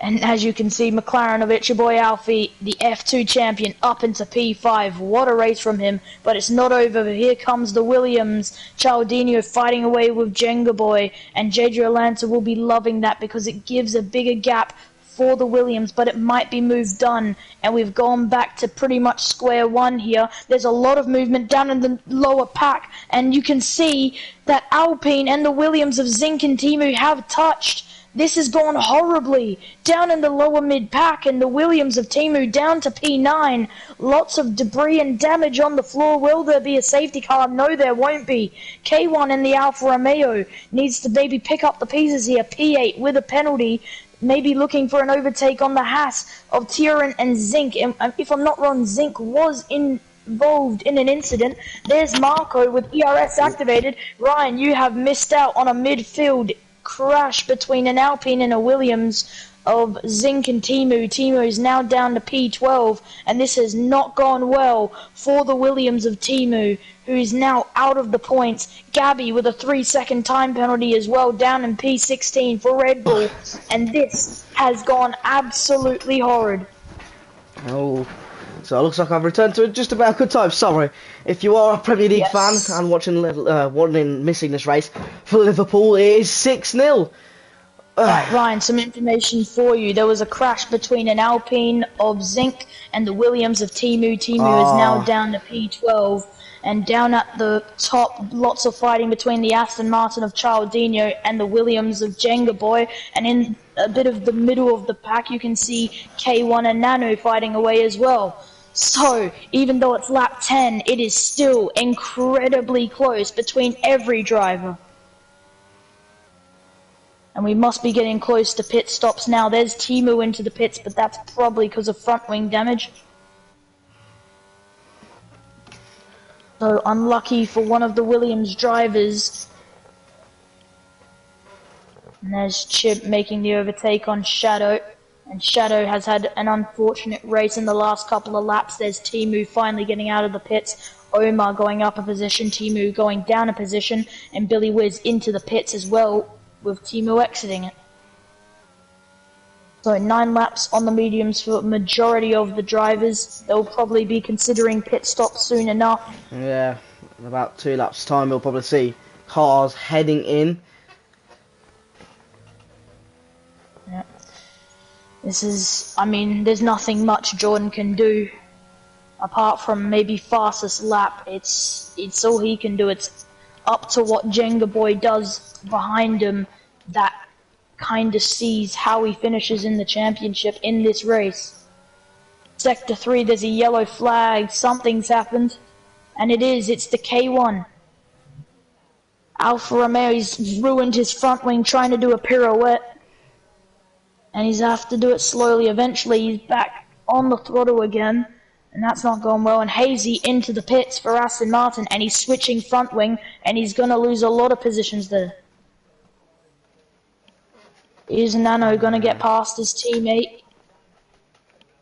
And as you can see, McLaren of JJoLancer Alfie, the F2 champion, up into P5. What a race from him, but it's not over. Here comes the Williams. Cialdino fighting away with jengaaboi, and JJoLancer will be loving that because it gives a bigger gap for the Williams, but it might be moved on, and we've gone back to pretty much square one here. There's a lot of movement down in the lower pack, and you can see that Alpine and the Williams of Zink and Timu have touched. This has gone horribly down in the lower mid-pack, and the Williams of Timu down to P9. Lots of debris and damage on the floor. Will there be a safety car? No, there won't be. K1 in the Alfa Romeo needs to maybe pick up the pieces here. P8 with a penalty, maybe looking for an overtake on the Haas of Tieran and Zink. And if I'm not wrong, Zink was involved in an incident. There's Marco with ERS activated. Ryan, you have missed out on a midfield crash between an Alpine and a Williams of Zink and Timu. Timu is now down to P12, and this has not gone well for the Williams of Timu, who is now out of the points. Gabby with a 3-second time penalty as well, down in P16 for Red Bull, and this has gone absolutely horrid. Oh, so it looks like I've returned to just about a good time. Sorry, if you are a Premier League fan and missing this race for Liverpool, it is 6-0. Right, Ryan, some information for you. There was a crash between an Alpine of Zink and the Williams of Timu. Timu is now down to P12. And down at the top, lots of fighting between the Aston Martin of Cialdino and the Williams of jengaaboi. And in a bit of the middle of the pack, you can see K1 and Nano fighting away as well. So, even though it's lap 10, it is still incredibly close between every driver. And we must be getting close to pit stops now. There's Timu into the pits, but that's probably because of front wing damage. So unlucky for one of the Williams drivers. And there's Chip making the overtake on Shadow. And Shadow has had an unfortunate race in the last couple of laps. There's Timu finally getting out of the pits. Omar going up a position, Timu going down a position, and Billy Wiz into the pits as well, with Timu exiting it. So 9 laps on the mediums for the majority of the drivers. They'll probably be considering pit stops soon enough. Yeah, in about 2 laps time we'll probably see cars heading in. Yeah. This is, I mean, there's nothing much Jordan can do apart from maybe fastest lap. It's all he can do. It's up to what jengaaboi does behind him that kind of sees how he finishes in the championship in this race. Sector 3, there's a yellow flag. Something's happened. And it's the K1. Alfa Romeo's ruined his front wing trying to do a pirouette. And he's have to do it slowly. Eventually he's back on the throttle again. And that's not going well. And Hazy into the pits for Aston Martin. And he's switching front wing. And he's going to lose a lot of positions there. Is Nano going to get past his teammate?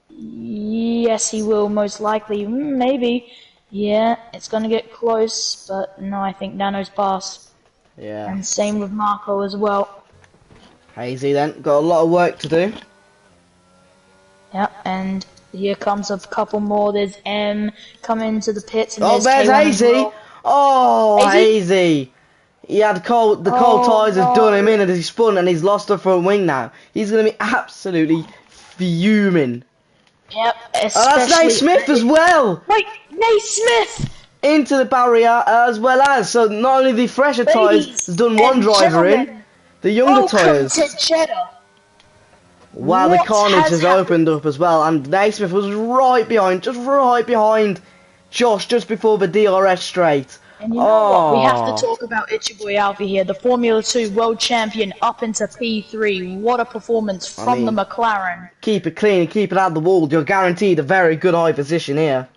Yes, he will, most likely. Maybe. Yeah, it's going to get close. But no, I think Nano's passed. Yeah. And same with Marco as well. Hazy then, got a lot of work to do. Yeah, and here comes a couple more. There's M coming to the pits. And there's Hazy! Well. Oh, Hazy! He had the cold tyres have done him in and he spun and he's lost the front wing now. He's going to be absolutely fuming. Yep, especially... Oh, that's Naismith as well! Wait, Naismith! Into the barrier as well as. So not only the fresher tyres has done one driver in, the younger tyres. Jeddah. Wow, the carnage has opened up as well, and Naismith was right behind, Josh, just before the DRS straight. And you know what? We have to talk about JJoLancer Alfie here, the Formula 2 world champion up into P3. What a performance from the McLaren. Keep it clean and keep it out of the wall. You're guaranteed a very good high position here.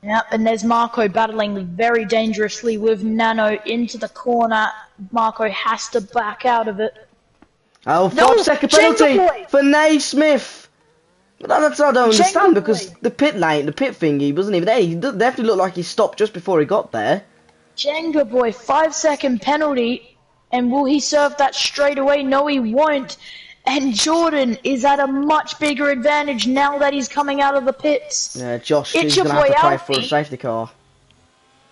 Yep, and there's Marco battling very dangerously with Nano into the corner. Marco has to back out of it. Oh, 5-second penalty for Naismith. But that's what I don't understand, because the pit lane, the pit thingy wasn't even there. He definitely looked like he stopped just before he got there. jengaaboi, 5-second penalty, and will he serve that straight away? No, he won't. And Jordan is at a much bigger advantage now that he's coming out of the pits. Yeah, Josh It's is your going to have boy to pray for a Alfie, safety car.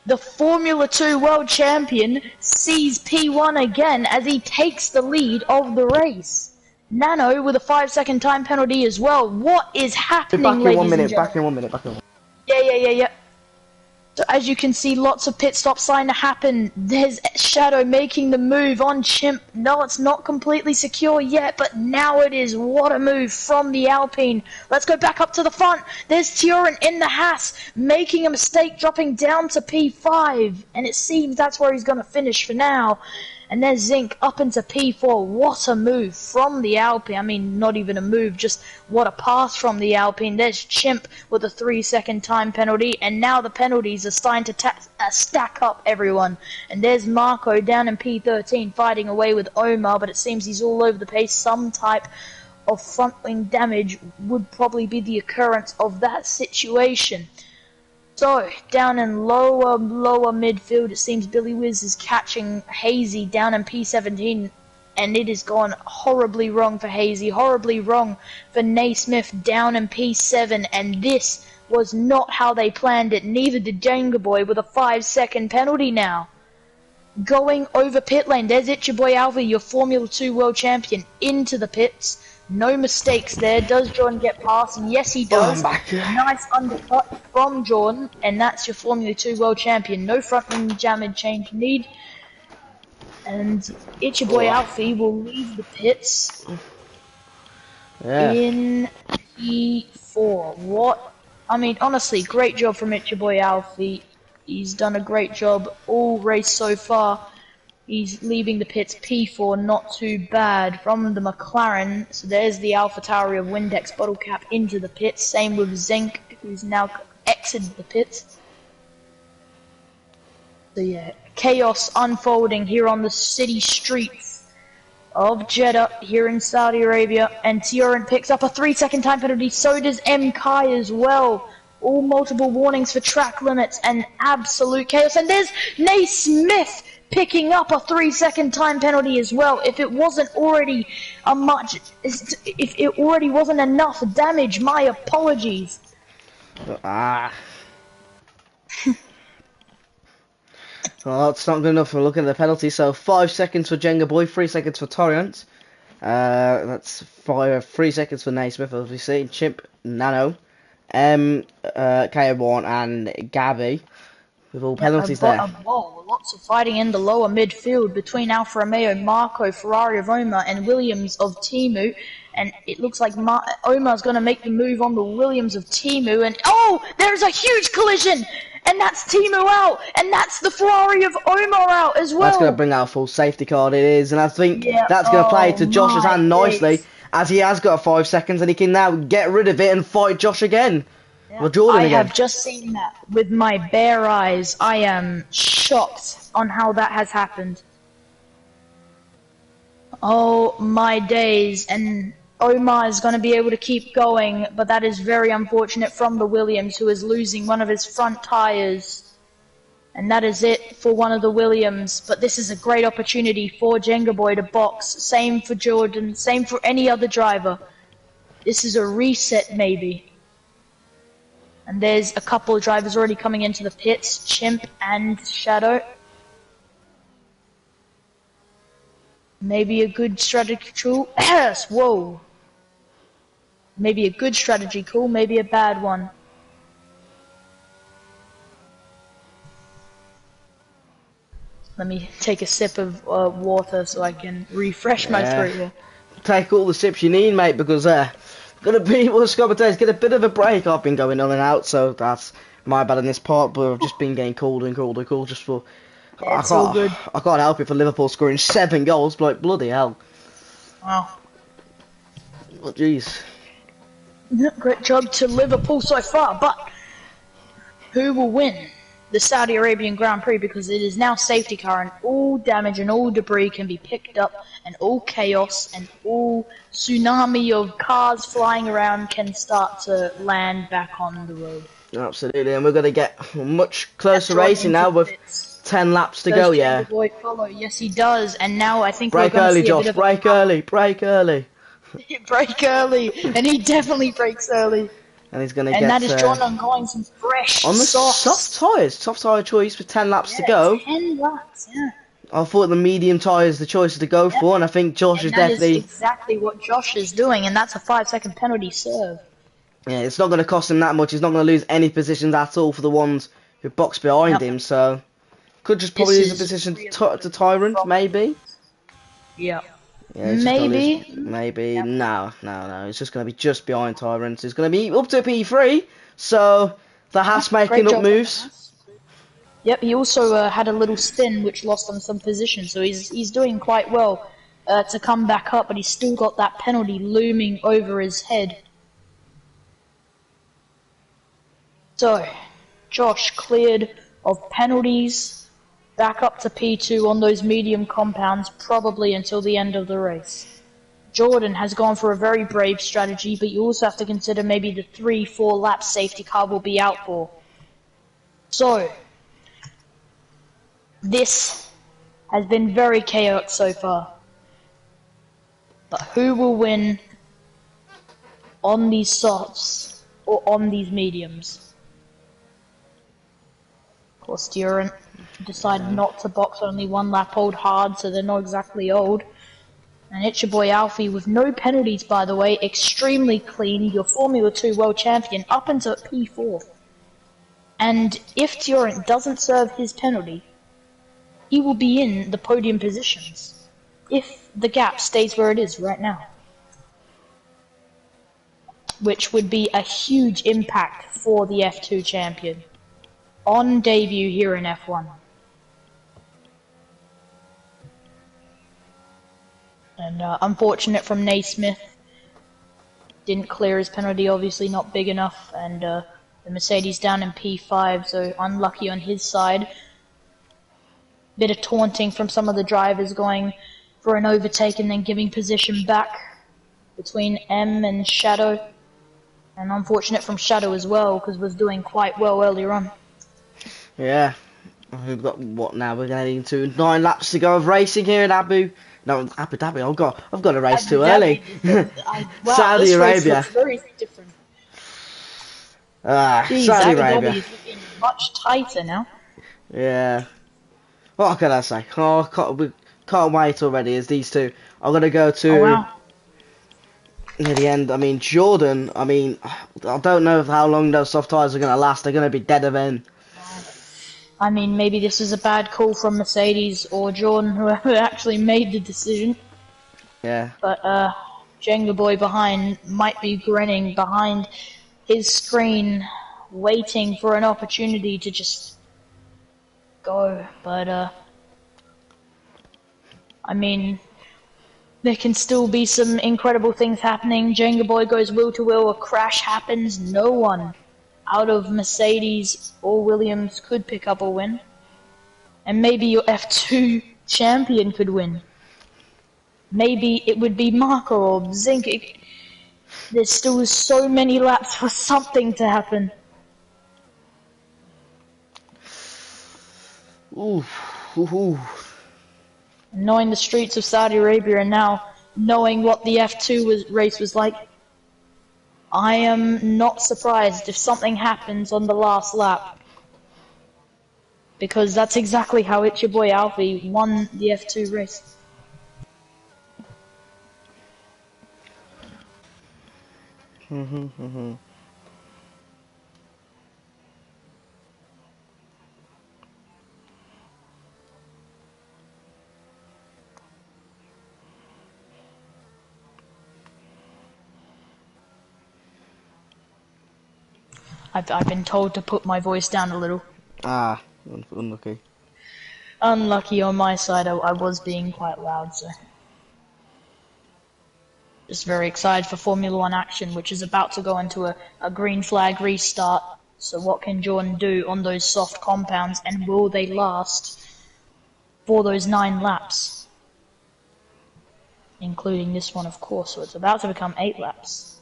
the Formula 2 world champion, sees P1 again as he takes the lead of the race. Nano with a 5-second time penalty as well. What is happening, Back in ladies 1 minute, and gentlemen? back in 1 minute, back in 1 minute. Yeah. So as you can see, lots of pit stops starting to happen. There's Shadow making the move on Chimp. No, it's not completely secure yet, but now it is. What a move from the Alpine. Let's go back up to the front. There's Tioran in the Haas, making a mistake, dropping down to P5. And it seems that's where he's going to finish for now. And there's Zinc up into P4. What a move from the Alpine. I mean, not even a move, just what a pass from the Alpine. There's Chimp with a 3-second time penalty. And now the penalties are starting to stack up, everyone. And there's Marco down in P13 fighting away with Omar. But it seems he's all over the place. Some type of front wing damage would probably be the occurrence of that situation. So, down in lower midfield, it seems Billy Wiz is catching Hazy down in P17, and it has gone horribly wrong for Hazy, horribly wrong for Naismith down in P7, and this was not how they planned it. Neither did JengaAboi with a 5-second penalty now. Going over pit lane, there's your boy Alva, your Formula 2 world champion, into the pits. No mistakes there. Does Jordan get past? Yes, he does. Nice undercut from Jordan, and that's your Formula 2 world champion. No front wing damage change need. And it's your boy Alfie will leave the pits in P4. What? I mean, honestly, great job from your boy Alfie. He's done a great job all race so far. He's leaving the pits P4, not too bad. From the McLaren, so there's the AlphaTauri of Windex bottle cap into the pits. Same with Zinc, who's now exited the pits. So yeah, chaos unfolding here on the city streets of Jeddah here in Saudi Arabia. And Tioran picks up a 3-second time penalty, so does M. Kai as well. All multiple warnings for track limits and absolute chaos. And there's Naismith picking up a 3-second time penalty as well. If it wasn't already if it already wasn't enough damage, my apologies. Well, that's not good enough for looking at the penalty. So 5 seconds for JengaAboi, 3 seconds for Torrent. That's 3 seconds for Naismith, obviously. Chimp, Nano, KO1 and Gabby. With all penalties there. Whoa, lots of fighting in the lower midfield between Alfa Romeo, Marco, Ferrari of Omar, and Williams of Timu. And it looks like Omar's going to make the move on the Williams of Timu. And oh, there's a huge collision! And that's Timu out! And that's the Ferrari of Omar out as well! That's going to bring out a full safety card, it is. And I think that's going to play to Josh's hand nicely, as he has got 5 seconds and he can now get rid of it and fight Josh again. Well, Jordan again. I have just seen that with my bare eyes. I am shocked on how that has happened. Oh my days. And Omar is going to be able to keep going, but that is very unfortunate from the Williams, who is losing one of his front tyres. And that is it for one of the Williams. But this is a great opportunity for JengaAboi to box. Same for Jordan, same for any other driver. This is a reset maybe. And there's a couple of drivers already coming into the pits, Chimp and Shadow. Maybe a good strategy call. Yes, whoa. Maybe a good strategy call, maybe a bad one. Let me take a sip of water so I can refresh my throat here. Take all the sips you need, mate, because gonna be get a bit of a break. I've been going on and out, so that's my bad in this part. But I've just been getting colder and colder and colder just for. Yeah, it's all good. I can't help it for Liverpool scoring 7 goals. Like bloody hell. Wow. Oh jeez. Great job to Liverpool so far, but who will win the Saudi Arabian Grand Prix? Because it is now safety car, and all damage and all debris can be picked up, and all chaos and all tsunami of cars flying around can start to land back on the road. Absolutely, and we're going to get much closer racing now with 10 laps to go, yeah. Boy follow? Yes, he does, and now I think break we're going early, to see Josh. a bit of break early. He break early, and he definitely breaks early. And he's gonna And get that is JJoLancer going some fresh on the softs. soft tyre choice with 10 laps to go. 10 laps, yeah. I thought the medium tyre is the choice to go for, and I think Josh And is that is definitely. exactly what Josh is doing, and that's a 5-second penalty serve. Yeah, it's not going to cost him that much. He's not going to lose any positions at all for the ones who box behind him. So could just probably lose a position really to Tyrant, maybe. Yeah. Yeah, he's just gonna lose. Maybe. Maybe. Yep. No. It's just going to be just behind Tyrant. It's going to be up to P3. So the Haas making Great up job moves. Yep, he also had a little spin which lost him some position, so he's doing quite well to come back up, but he's still got that penalty looming over his head. So, Josh cleared of penalties, back up to P2 on those medium compounds, probably until the end of the race. Jordan has gone for a very brave strategy, but you also have to consider maybe the 3-4 lap safety car will be out for. So, this has been very chaotic so far. But who will win on these softs or on these mediums? Of course, Durant decided not to box only one lap old hard, so they're not exactly old. And it's your boy Alfie with no penalties, by the way, extremely clean, your Formula 2 world champion up into P4. And if Durant doesn't serve his penalty, he will be in the podium positions, if the gap stays where it is right now. Which would be a huge impact for the F2 champion on debut here in F1. And unfortunate from Naismith, didn't clear his penalty, obviously not big enough, and the Mercedes down in P5, so unlucky on his side. Bit of taunting from some of the drivers going for an overtake and then giving position back between M and Shadow. And unfortunate from Shadow as well, because was doing quite well earlier on. Yeah. We've got what now? We're getting to 9 laps to go of racing here in Abu Dhabi. I've got a race too early. Wow, Saudi this Arabia. race looks very different. Jeez, Saudi Abu Arabia. Dhabi is looking much tighter now. Yeah. What can I say? Oh, we can't wait already. As these two are gonna go to near the end. I mean, Jordan. I mean, I don't know how long those soft tires are gonna last. They're gonna be dead then. I mean, maybe this is a bad call from Mercedes or Jordan, whoever actually made the decision. Yeah. But JengaAboi behind might be grinning behind his screen, waiting for an opportunity to just go. But I mean, there can still be some incredible things happening. JengaAboi goes wheel to wheel, a crash happens, no one out of Mercedes or Williams could pick up a win. And maybe your F2 champion could win. Maybe it would be Marco or Zink. There's still so many laps for something to happen. Ooh. Ooh. Knowing the streets of Saudi Arabia and now knowing what the F2 race was like, I am not surprised if something happens on the last lap. Because that's exactly how it's your boy Alfie won the F2 race. I've been told to put my voice down a little. Ah, unlucky. Unlucky on my side, I was being quite loud, so. Just very excited for Formula 1 action, which is about to go into a green flag restart. So what can Jordan do on those soft compounds, and will they last for those 9 laps? Including this one, of course, so it's about to become 8 laps.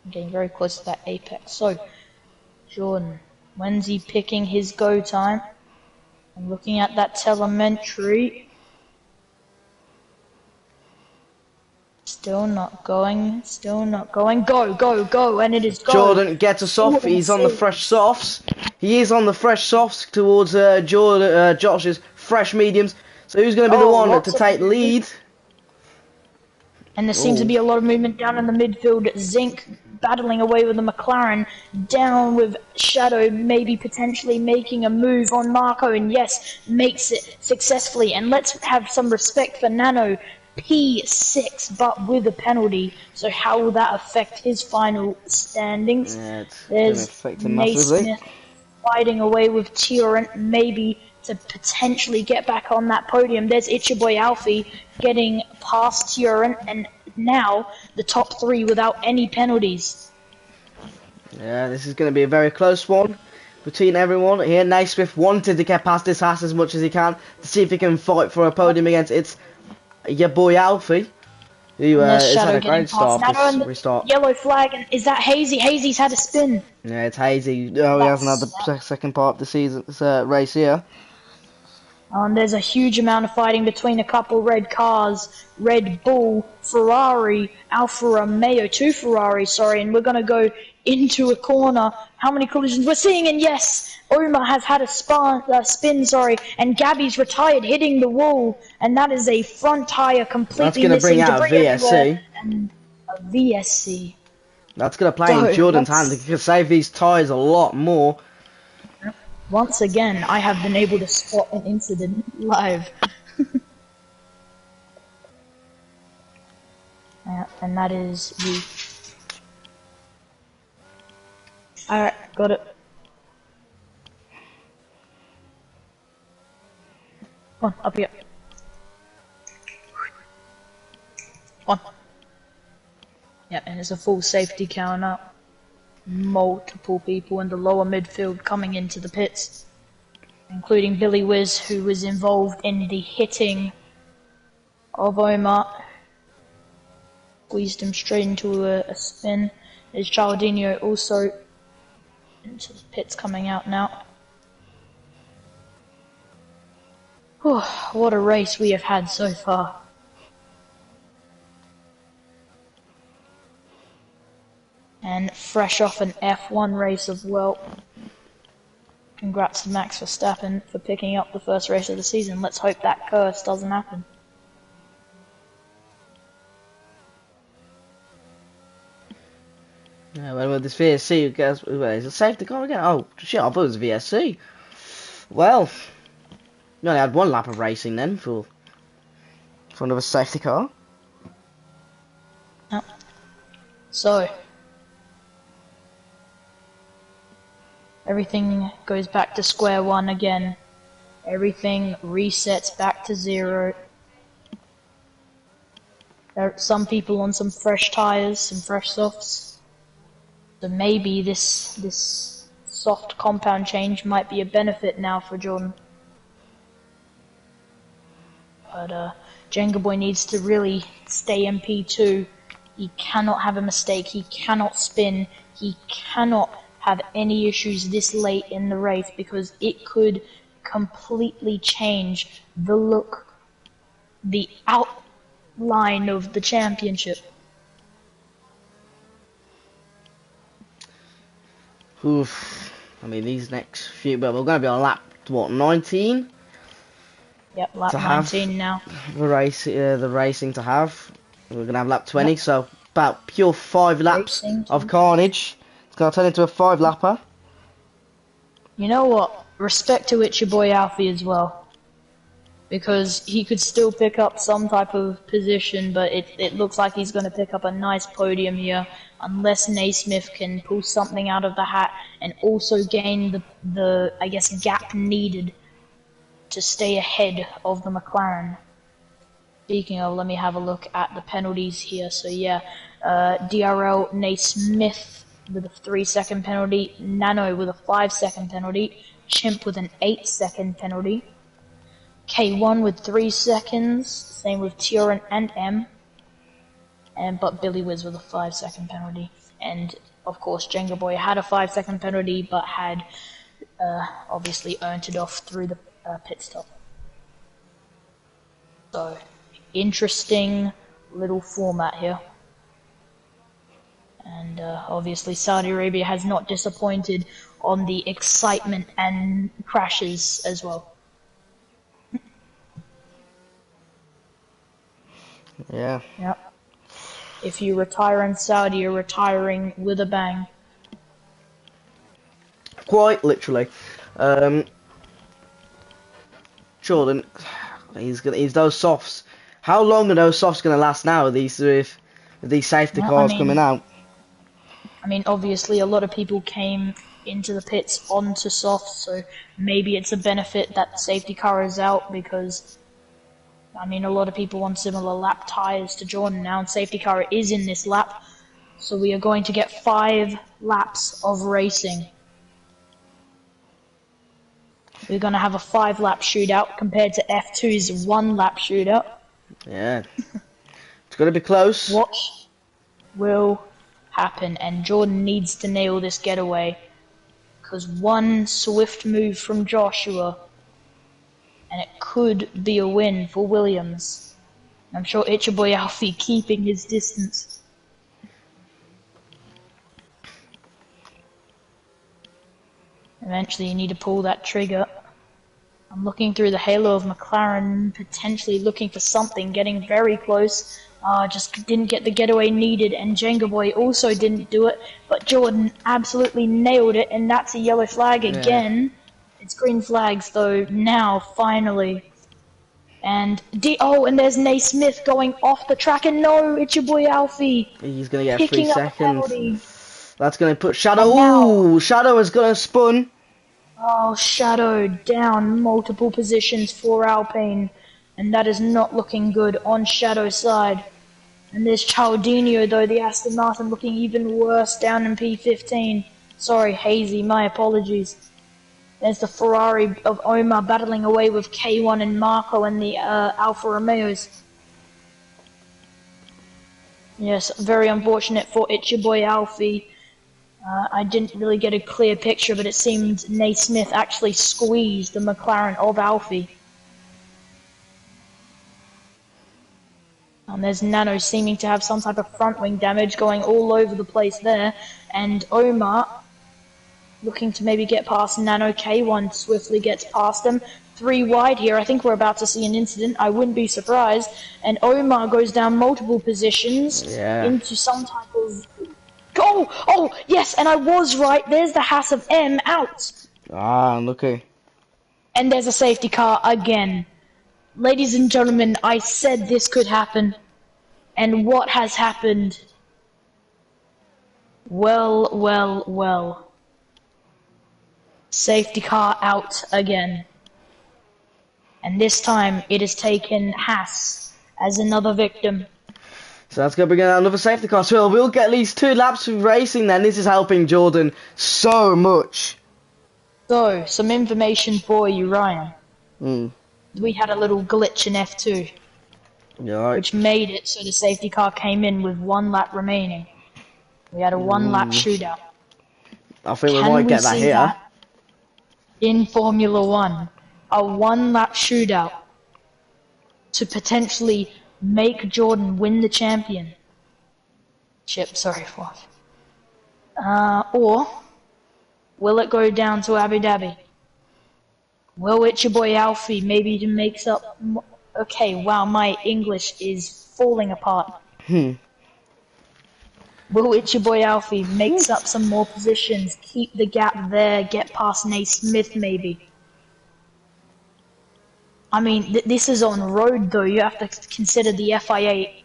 I'm getting very close to that apex. So, Jordan, when's he picking his go time? I'm looking at that telemetry. It's Still not going. Still not going. Go, go, go, and it is go. Jordan gets us off. He's on the fresh softs. He is on the fresh softs towards Josh's fresh mediums. So who's going to be the one to take the lead? And there seems to be a lot of movement down in the midfield. Zinc battling away with the McLaren, down with Shadow, maybe potentially making a move on Marco, and yes, makes it successfully. And let's have some respect for Nano, P6, but with a penalty. So how will that affect his final standings? Yeah, there's Naismith fighting away with Tyrant, maybe to potentially get back on that podium. There's JJoLancer Alfie getting past Tyrant, and now the top three without any penalties. Yeah, this is going to be a very close one between everyone here. Naismith wanted to get past this Haas as much as he can to see if he can fight for a podium against your boy Alfie, who has had a great start this restart. Yellow flag, and is that Hazy? Hazy's had a spin. Yeah, it's Hazy. Oh, he hasn't had the second part of the season's race here. There's a huge amount of fighting between a couple red cars, Red Bull, Ferrari, Alfa Romeo, two Ferraris, sorry, and we're going to go into a corner. How many collisions we're seeing? And yes, Omar has had a spin, and Gabby's retired, hitting the wall, and that is a front tyre completely missing. That's going to bring out a VSC. And a VSC. That's going to play in Jordan's hands. He can save these tyres a lot more. Once again, I have been able to spot an incident live. And that is the... Alright, got it. Come on, up here. Come on. Yep, and it's a full safety car now. Multiple people in the lower midfield coming into the pits, including Billy Wiz, who was involved in the hitting of Omar. Squeezed him straight into a spin. There's Chaldinho also into the pits coming out now. Whew, what a race we have had so far. And fresh off an F1 race as well. Congrats to Max Verstappen for picking up the first race of the season. Let's hope that curse doesn't happen. Yeah, well, with this VSC, is it safety car again? Oh, shit, I thought it was a VSC. Well, we only had one lap of racing then for another safety car. Oh. So, everything goes back to square one again. Everything resets back to zero. There are some people on some fresh tires, some fresh softs. So maybe this soft compound change might be a benefit now for Jordan. But jengaaboi needs to really stay in P2. He cannot have a mistake. He cannot spin. He cannot have any issues this late in the race, because it could completely change the look, the outline of the championship. Oof. I mean, these next few, but we're going to be on lap, what, 19? Yep, lap 19 now. The racing to have. We're going to have lap 20, so about pure 5 laps of carnage. It's going to turn into a 5-lapper. You know what? Respect to JJoLancer Alfie as well. Because he could still pick up some type of position, but it looks like he's going to pick up a nice podium here, unless Naismith can pull something out of the hat and also gain the I guess, gap needed to stay ahead of the McLaren. Speaking of, let me have a look at the penalties here. So yeah, DRL Naismith with a 3-second penalty, Nano with a 5-second penalty, Chimp with an 8-second penalty, K1 with 3 seconds, same with Tyrant and M, but Billy Wiz with a 5-second penalty. And of course jengaaboi had a 5-second penalty, but had obviously earned it off through the pit stop. So, interesting little format here. And obviously Saudi Arabia has not disappointed on the excitement and crashes as well. Yeah. Yep. If you retire in Saudi, you're retiring with a bang. Quite literally. Jordan, he's those softs. How long are those softs gonna last now? With these safety cars coming out. I mean, obviously, a lot of people came into the pits onto softs, so maybe it's a benefit that the safety car is out because, I mean, a lot of people want similar lap tires to Jordan now, and safety car is in this lap, so we are going to get 5 laps of racing. We're going to have a 5-lap shootout compared to F2's 1-lap shootout. Yeah. It's going to be close. What will happen? And Jordan needs to nail this getaway. Because one swift move from Joshua, and it could be a win for Williams. I'm sure JJoLancer Alfie keeping his distance. Eventually you need to pull that trigger. I'm looking through the halo of McLaren, potentially looking for something, getting very close. Just didn't get the getaway needed, and jengaaboi also didn't do it, but Jordan absolutely nailed it, and that's a yellow flag again. Yeah. It's green flags though, now, finally. And and there's Naismith going off the track, and no, it's your boy Alfie. He's going to get 3 seconds. That's going to put Shadow. Ooh, Shadow has got a spun. Oh, Shadow down multiple positions for Alpine, and that is not looking good on Shadow's side. And there's Chaldinho though, the Aston Martin, looking even worse down in P15. Sorry, Hazy, my apologies. There's the Ferrari of Omar battling away with K1 and Marco and the Alfa Romeos. Yes, very unfortunate for JJoLancer Alfie. I didn't really get a clear picture, but it seemed Naismith actually squeezed the McLaren of Alfie. And there's Nano seeming to have some type of front wing damage going all over the place there. And Omar looking to maybe get past Nano. K1 swiftly gets past him. 3 wide here. I think we're about to see an incident. I wouldn't be surprised. And Omar goes down multiple positions into some type of... Oh, yes, and I was right. There's the Haas of M out. Ah, okay. And there's a safety car again. Ladies and gentlemen, I said this could happen. And what has happened? Well. Safety car out again. And this time it has taken Haas as another victim. So that's going to bring out another safety car. So we'll get at least 2 laps of racing then. This is helping Jordan so much. So, some information for you, Ryan. We had a little glitch in F2. Yeah. Which made it so the safety car came in with 1 lap remaining. We had a 1-lap shootout. I think we might get that here. That in Formula 1, a 1-lap shootout to potentially make Jordan win the championship. Sorry, what? Or will it go down to Abu Dhabi? Will JJoLancer Alfie maybe to makes up? Okay, wow, my English is falling apart. Will JJoLancer Alfie makes up some more positions, keep the gap there, get past Naismith maybe? I mean, this is on road though. You have to consider the FIA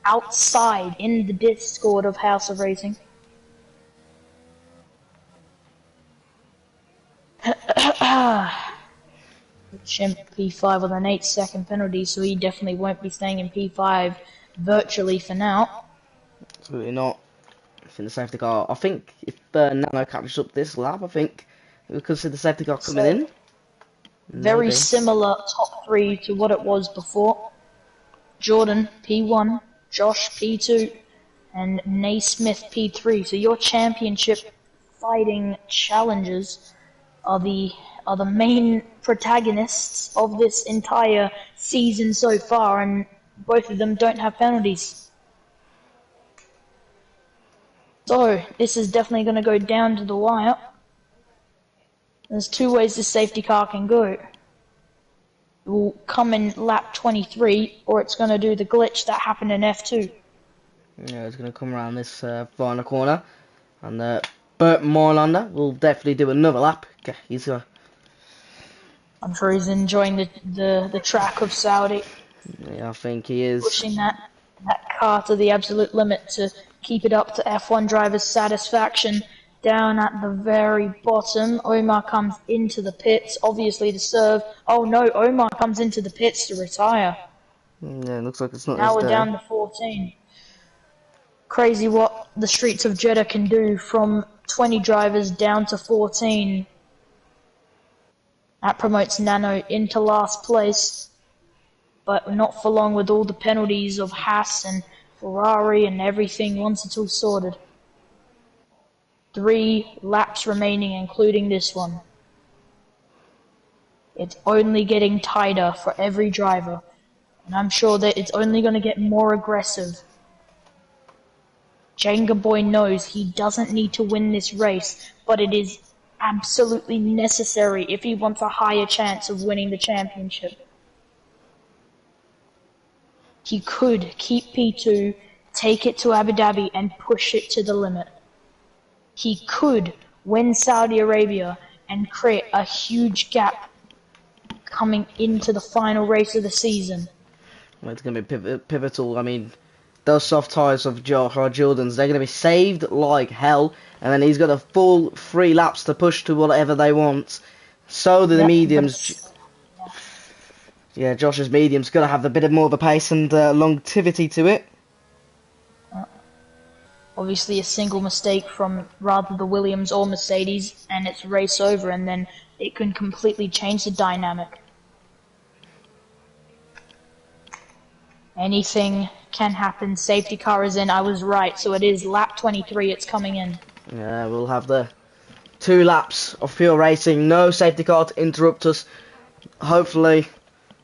outside in the Discord of House of Racing. Chimp P5 with an 8-second penalty, so he definitely won't be staying in P5 virtually for now. Absolutely not. I think the safety car. I think if Nano catches up this lap, I think we could see the safety car coming in. Very similar top 3 to what it was before. Jordan P1, Josh P2, and Naismith P3. So your championship fighting challengers are the main protagonists of this entire season so far, and Both of them don't have penalties. So, this is definitely going to go down to the wire. There's two ways this safety car can go. It will come in lap 23, or it's going to do the glitch that happened in F2. Yeah, it's going to come around this final corner. And Bert Morlander will definitely do another lap. Okay, I'm sure he's enjoying the track of Saudi. Yeah, I think he is. Pushing that car to the absolute limit to keep it up to F1 drivers' satisfaction. Down at the very bottom, Omar comes into the pits, obviously to serve. Oh no, Omar comes into the pits to retire. Yeah, it looks like it's not. Now we're down to 14. Crazy what the streets of Jeddah can do from 20 drivers down to 14. That promotes Nano into last place. But not for long with all the penalties of Haas and Ferrari and everything once it's all sorted. 3 laps remaining, including this one. It's only getting tighter for every driver. And I'm sure that it's only going to get more aggressive. JengaAboi knows he doesn't need to win this race, but it is absolutely necessary if he wants a higher chance of winning the championship. He could keep P2, take it to Abu Dhabi and push it to the limit. He could win Saudi Arabia and create a huge gap coming into the final race of the season. Well, it's going to be pivotal. I mean, those soft tyres of Jordan's, they're going to be saved like hell, and then he's got a full 3 laps to push to whatever they want. So do the mediums. Yeah, Josh's medium's got to have a bit more of a pace and longevity to it. Obviously a single mistake from rather the Williams or Mercedes and it's race over, and then it can completely change the dynamic. Anything can happen. Safety car is in. I was right, so it is lap 23, it's coming in. Yeah, we'll have the 2 laps of pure racing, no safety car to interrupt us. Hopefully,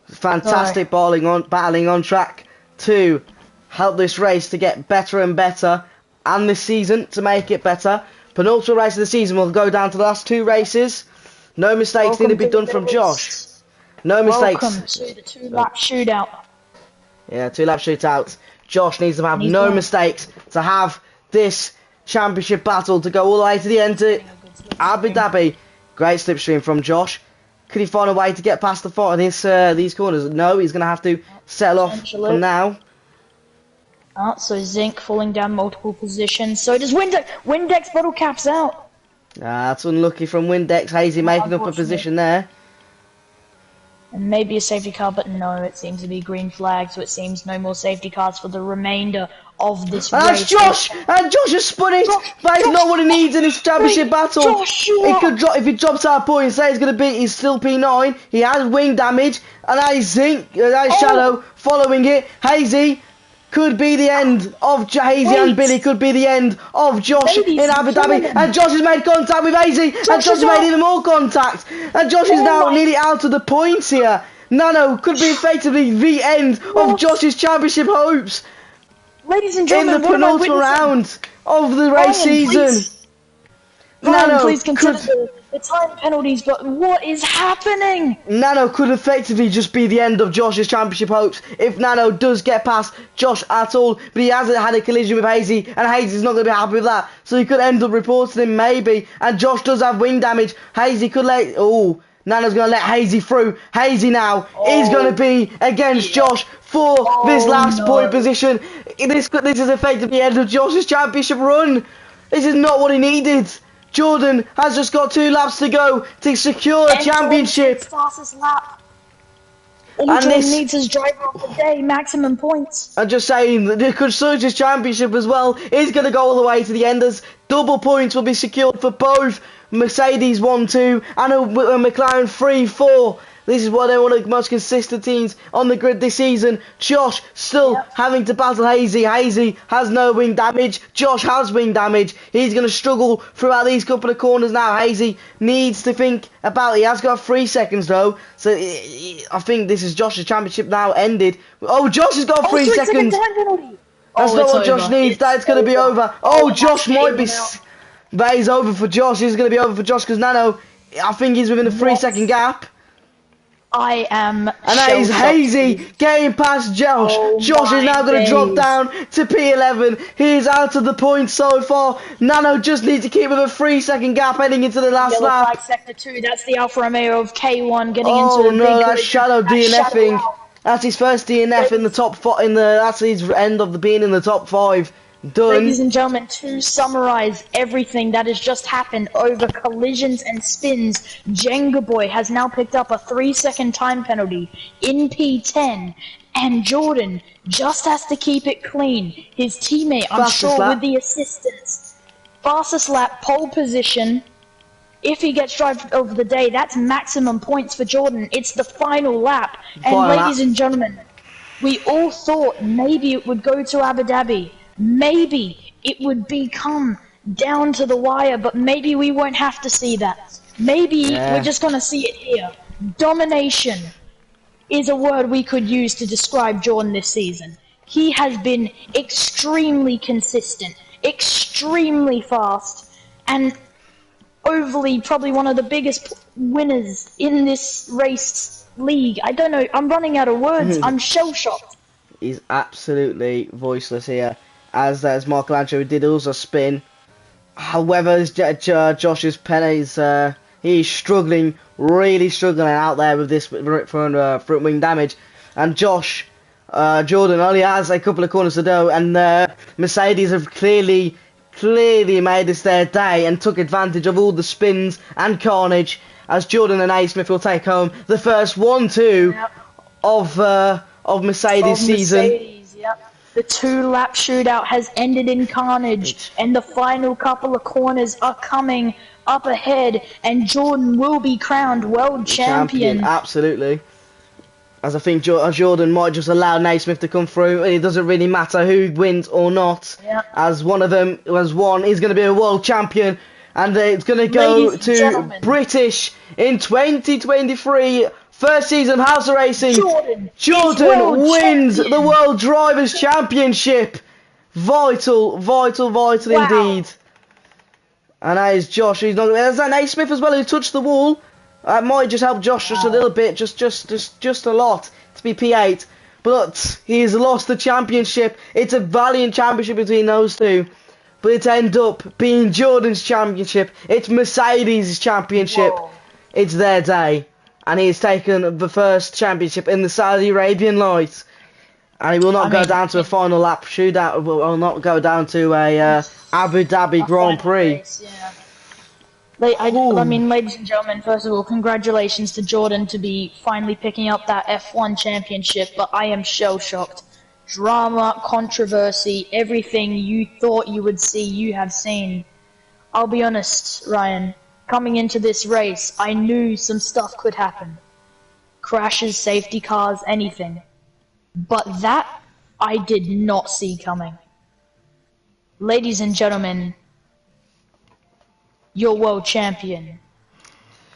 fantastic battling on track to help this race to get better and better, and this season to make it better. Penultimate race of the season will go down to the last 2 races. No mistakes need to be done from Josh. No mistakes. Welcome to the 2-lap shootout. Yeah, 2-lap shootout. Josh needs to have no mistakes to have this championship battle to go all the way to the end to Abu Dhabi. Great slipstream from Josh. Could he find a way to get past these corners? No, he's going to have to settle off from now. So Zinc falling down multiple positions. So does Windex. Windex bottle caps out. That's unlucky from Windex. Hazy making up a position there. And maybe a safety car, but no, it seems to be green flag, so it seems no more safety cars for the remainder of this race. That's Josh! And Josh has spun it! That is not what he needs in his championship battle. It could drop, if he drops out points, say he's still P9, he has wing damage, and that is Zinc, that is Shadow following it. Hazy could be the end of Hazy, and Billy could be the end of Josh in Abu Dhabi. And Josh has made contact with Hazy, and Josh has made even more contact. And Josh is now nearly out of the points here. Nano could be effectively the end of Josh's championship hopes. Ladies and gentlemen, in the penultimate round of the race season. Nano, please consider the time penalties, but what is happening? Nano could effectively just be the end of Josh's championship hopes if Nano does get past Josh at all, but he hasn't had a collision with Hazy, and Hazy's not going to be happy with that, so he could end up reporting him maybe, and Josh does have wing damage. Hazy could Nano's going to let Hazy through. Hazy now is going to be against Josh for this last point position. This is effectively the end of Josh's championship run. This is not what he needed. Jordan has just got 2 laps to go to secure a championship. Fastest lap. All Jordan needs is driver of the day, maximum points. I'm just saying that the Constructors' Championship as well is going to go all the way to the end, as double points will be secured for both Mercedes 1-2 and a McLaren 3-4. This is why they're one of the most consistent teams on the grid this season. Josh still having to battle Hazy. Hazy has no wing damage. Josh has wing damage. He's going to struggle throughout these couple of corners now. Hazy needs to think about it. He has got 3 seconds though. So I think this is Josh's championship now ended. Oh, Josh has got 3 seconds. That's not what Josh needs. That's going to be over. Oh, Josh might be... That is over for Josh. This is going to be over for Josh because Nano, I think he's within a 3-second gap. I am. And that is Hazy getting past Josh. Josh is now going to drop down to P11. He is out of the points so far. Nano just needs to keep with a 3-second gap heading into the last lap. Flag sector 2. That's the Alfa Romeo of K1 getting into the big. Oh no, that's Shadow DNFing. That's his first DNF in the top 5. That's his end of being in the top 5. Done. Ladies and gentlemen, to summarize everything that has just happened over collisions and spins, JengaAboi has now picked up a 3-second time penalty in P10, and Jordan just has to keep it clean. His teammate, I'm sure, with the assistance, fastest lap, pole position. If he gets driver of the day, that's maximum points for Jordan. It's the final lap, and ladies and gentlemen, we all thought maybe it would go to Abu Dhabi. Maybe it would become down to the wire, but maybe we won't have to see that. Maybe we're just going to see it here. Domination is a word we could use to describe Jordan this season. He has been extremely consistent, extremely fast, and overly probably one of the biggest winners in this race league. I don't know, I'm running out of words. I'm shell-shocked. He's absolutely voiceless here. As Michelangelo did also spin. However, Josh's pen is he's struggling, really struggling out there with this front wing damage. And Jordan only has a couple of corners to go, and Mercedes have clearly made this their day and took advantage of all the spins and carnage. As Jordan and A. Smith will take home the first 1-2 of Mercedes' season. The 2-lap shootout has ended in carnage, and the final couple of corners are coming up ahead, and Jordan will be crowned world champion. Absolutely. As I think Jordan might just allow Naismith to come through. It doesn't really matter who wins or not, as one of them is going to be a world champion, and it's going to go to British in 2023. First season House of Racing. Jordan wins the World Drivers' Championship. Vital indeed. And that is Josh. There's that A. Smith as well who touched the wall. That might just help Josh just a little bit, just a lot to be P8. But he's lost the championship. It's a valiant championship between those two. But it ends up being Jordan's championship. It's Mercedes' championship. It's their day. And he has taken the first championship in the Saudi Arabian Light. And he will not go down to a final lap shootout. Will not go down to a Abu Dhabi Grand Prix. I mean, ladies and gentlemen, first of all, congratulations to Jordan to be finally picking up that F1 championship. But I am shell-shocked. Drama, controversy, everything you thought you would see, you have seen. I'll be honest, Ryan. Coming into this race, I knew some stuff could happen. Crashes, safety cars, anything. But that, I did not see coming. Ladies and gentlemen, your world champion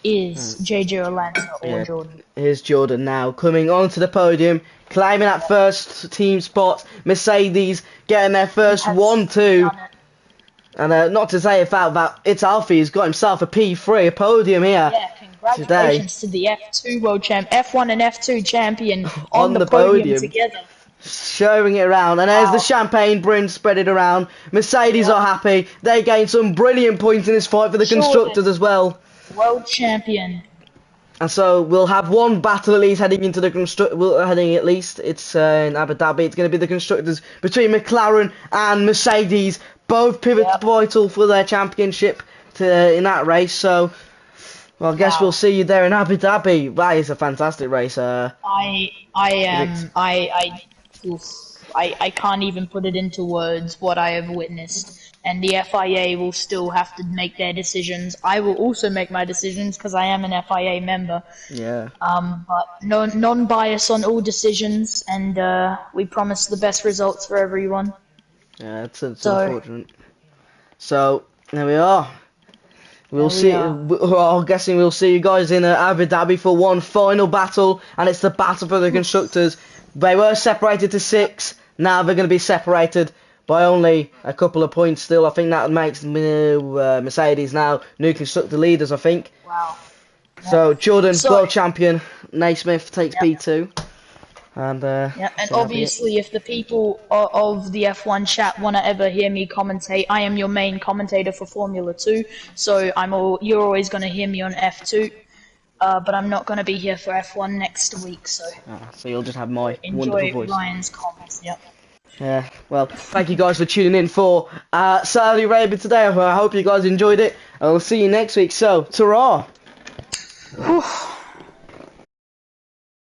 is JJoLancer or Jordan. Here's Jordan now, coming onto the podium, claiming that first team spot. Mercedes getting their first 1-2. And not to say about it's Alfie, he's got himself a P3, a podium here. Yeah, congratulations to the F2 world champ, F1 and F2 champion on the podium together. Showing it around, and there's the champagne brim spread it around. Mercedes are happy. They gain some brilliant points in this fight for the constructors as well. World champion. And so we'll have one battle at least heading into the it's in Abu Dhabi. It's going to be the constructors between McLaren and Mercedes. Both pivotal for their championship in that race. So, well, I guess we'll see you there in Abu Dhabi. That is a fantastic race. I can't even put it into words what I have witnessed. and the FIA will still have to make their decisions. I will also make my decisions because I am an FIA member. Yeah. But no non-bias on all decisions, and we promise the best results for everyone. Yeah, it's unfortunate. So there we are. We'll see. I'm guessing we'll see you guys in Abu Dhabi for one final battle, and it's the battle for the constructors. They were separated to 6. Now they're going to be separated by only a couple of points still. I think that makes Mercedes now new constructor leaders, I think. Wow. So Jordan, world champion. Naismith takes P2. And and obviously, if the people of the F1 chat want to ever hear me commentate, I am your main commentator for Formula 2. So you're always going to hear me on F2. But I'm not going to be here for F1 next week. So you'll just have my wonderful voice. Enjoy Ryan's comments. Yep. Yeah, well, thank you guys for tuning in for Saudi Arabia today. I hope you guys enjoyed it. I'll see you next week. So, ta-ra!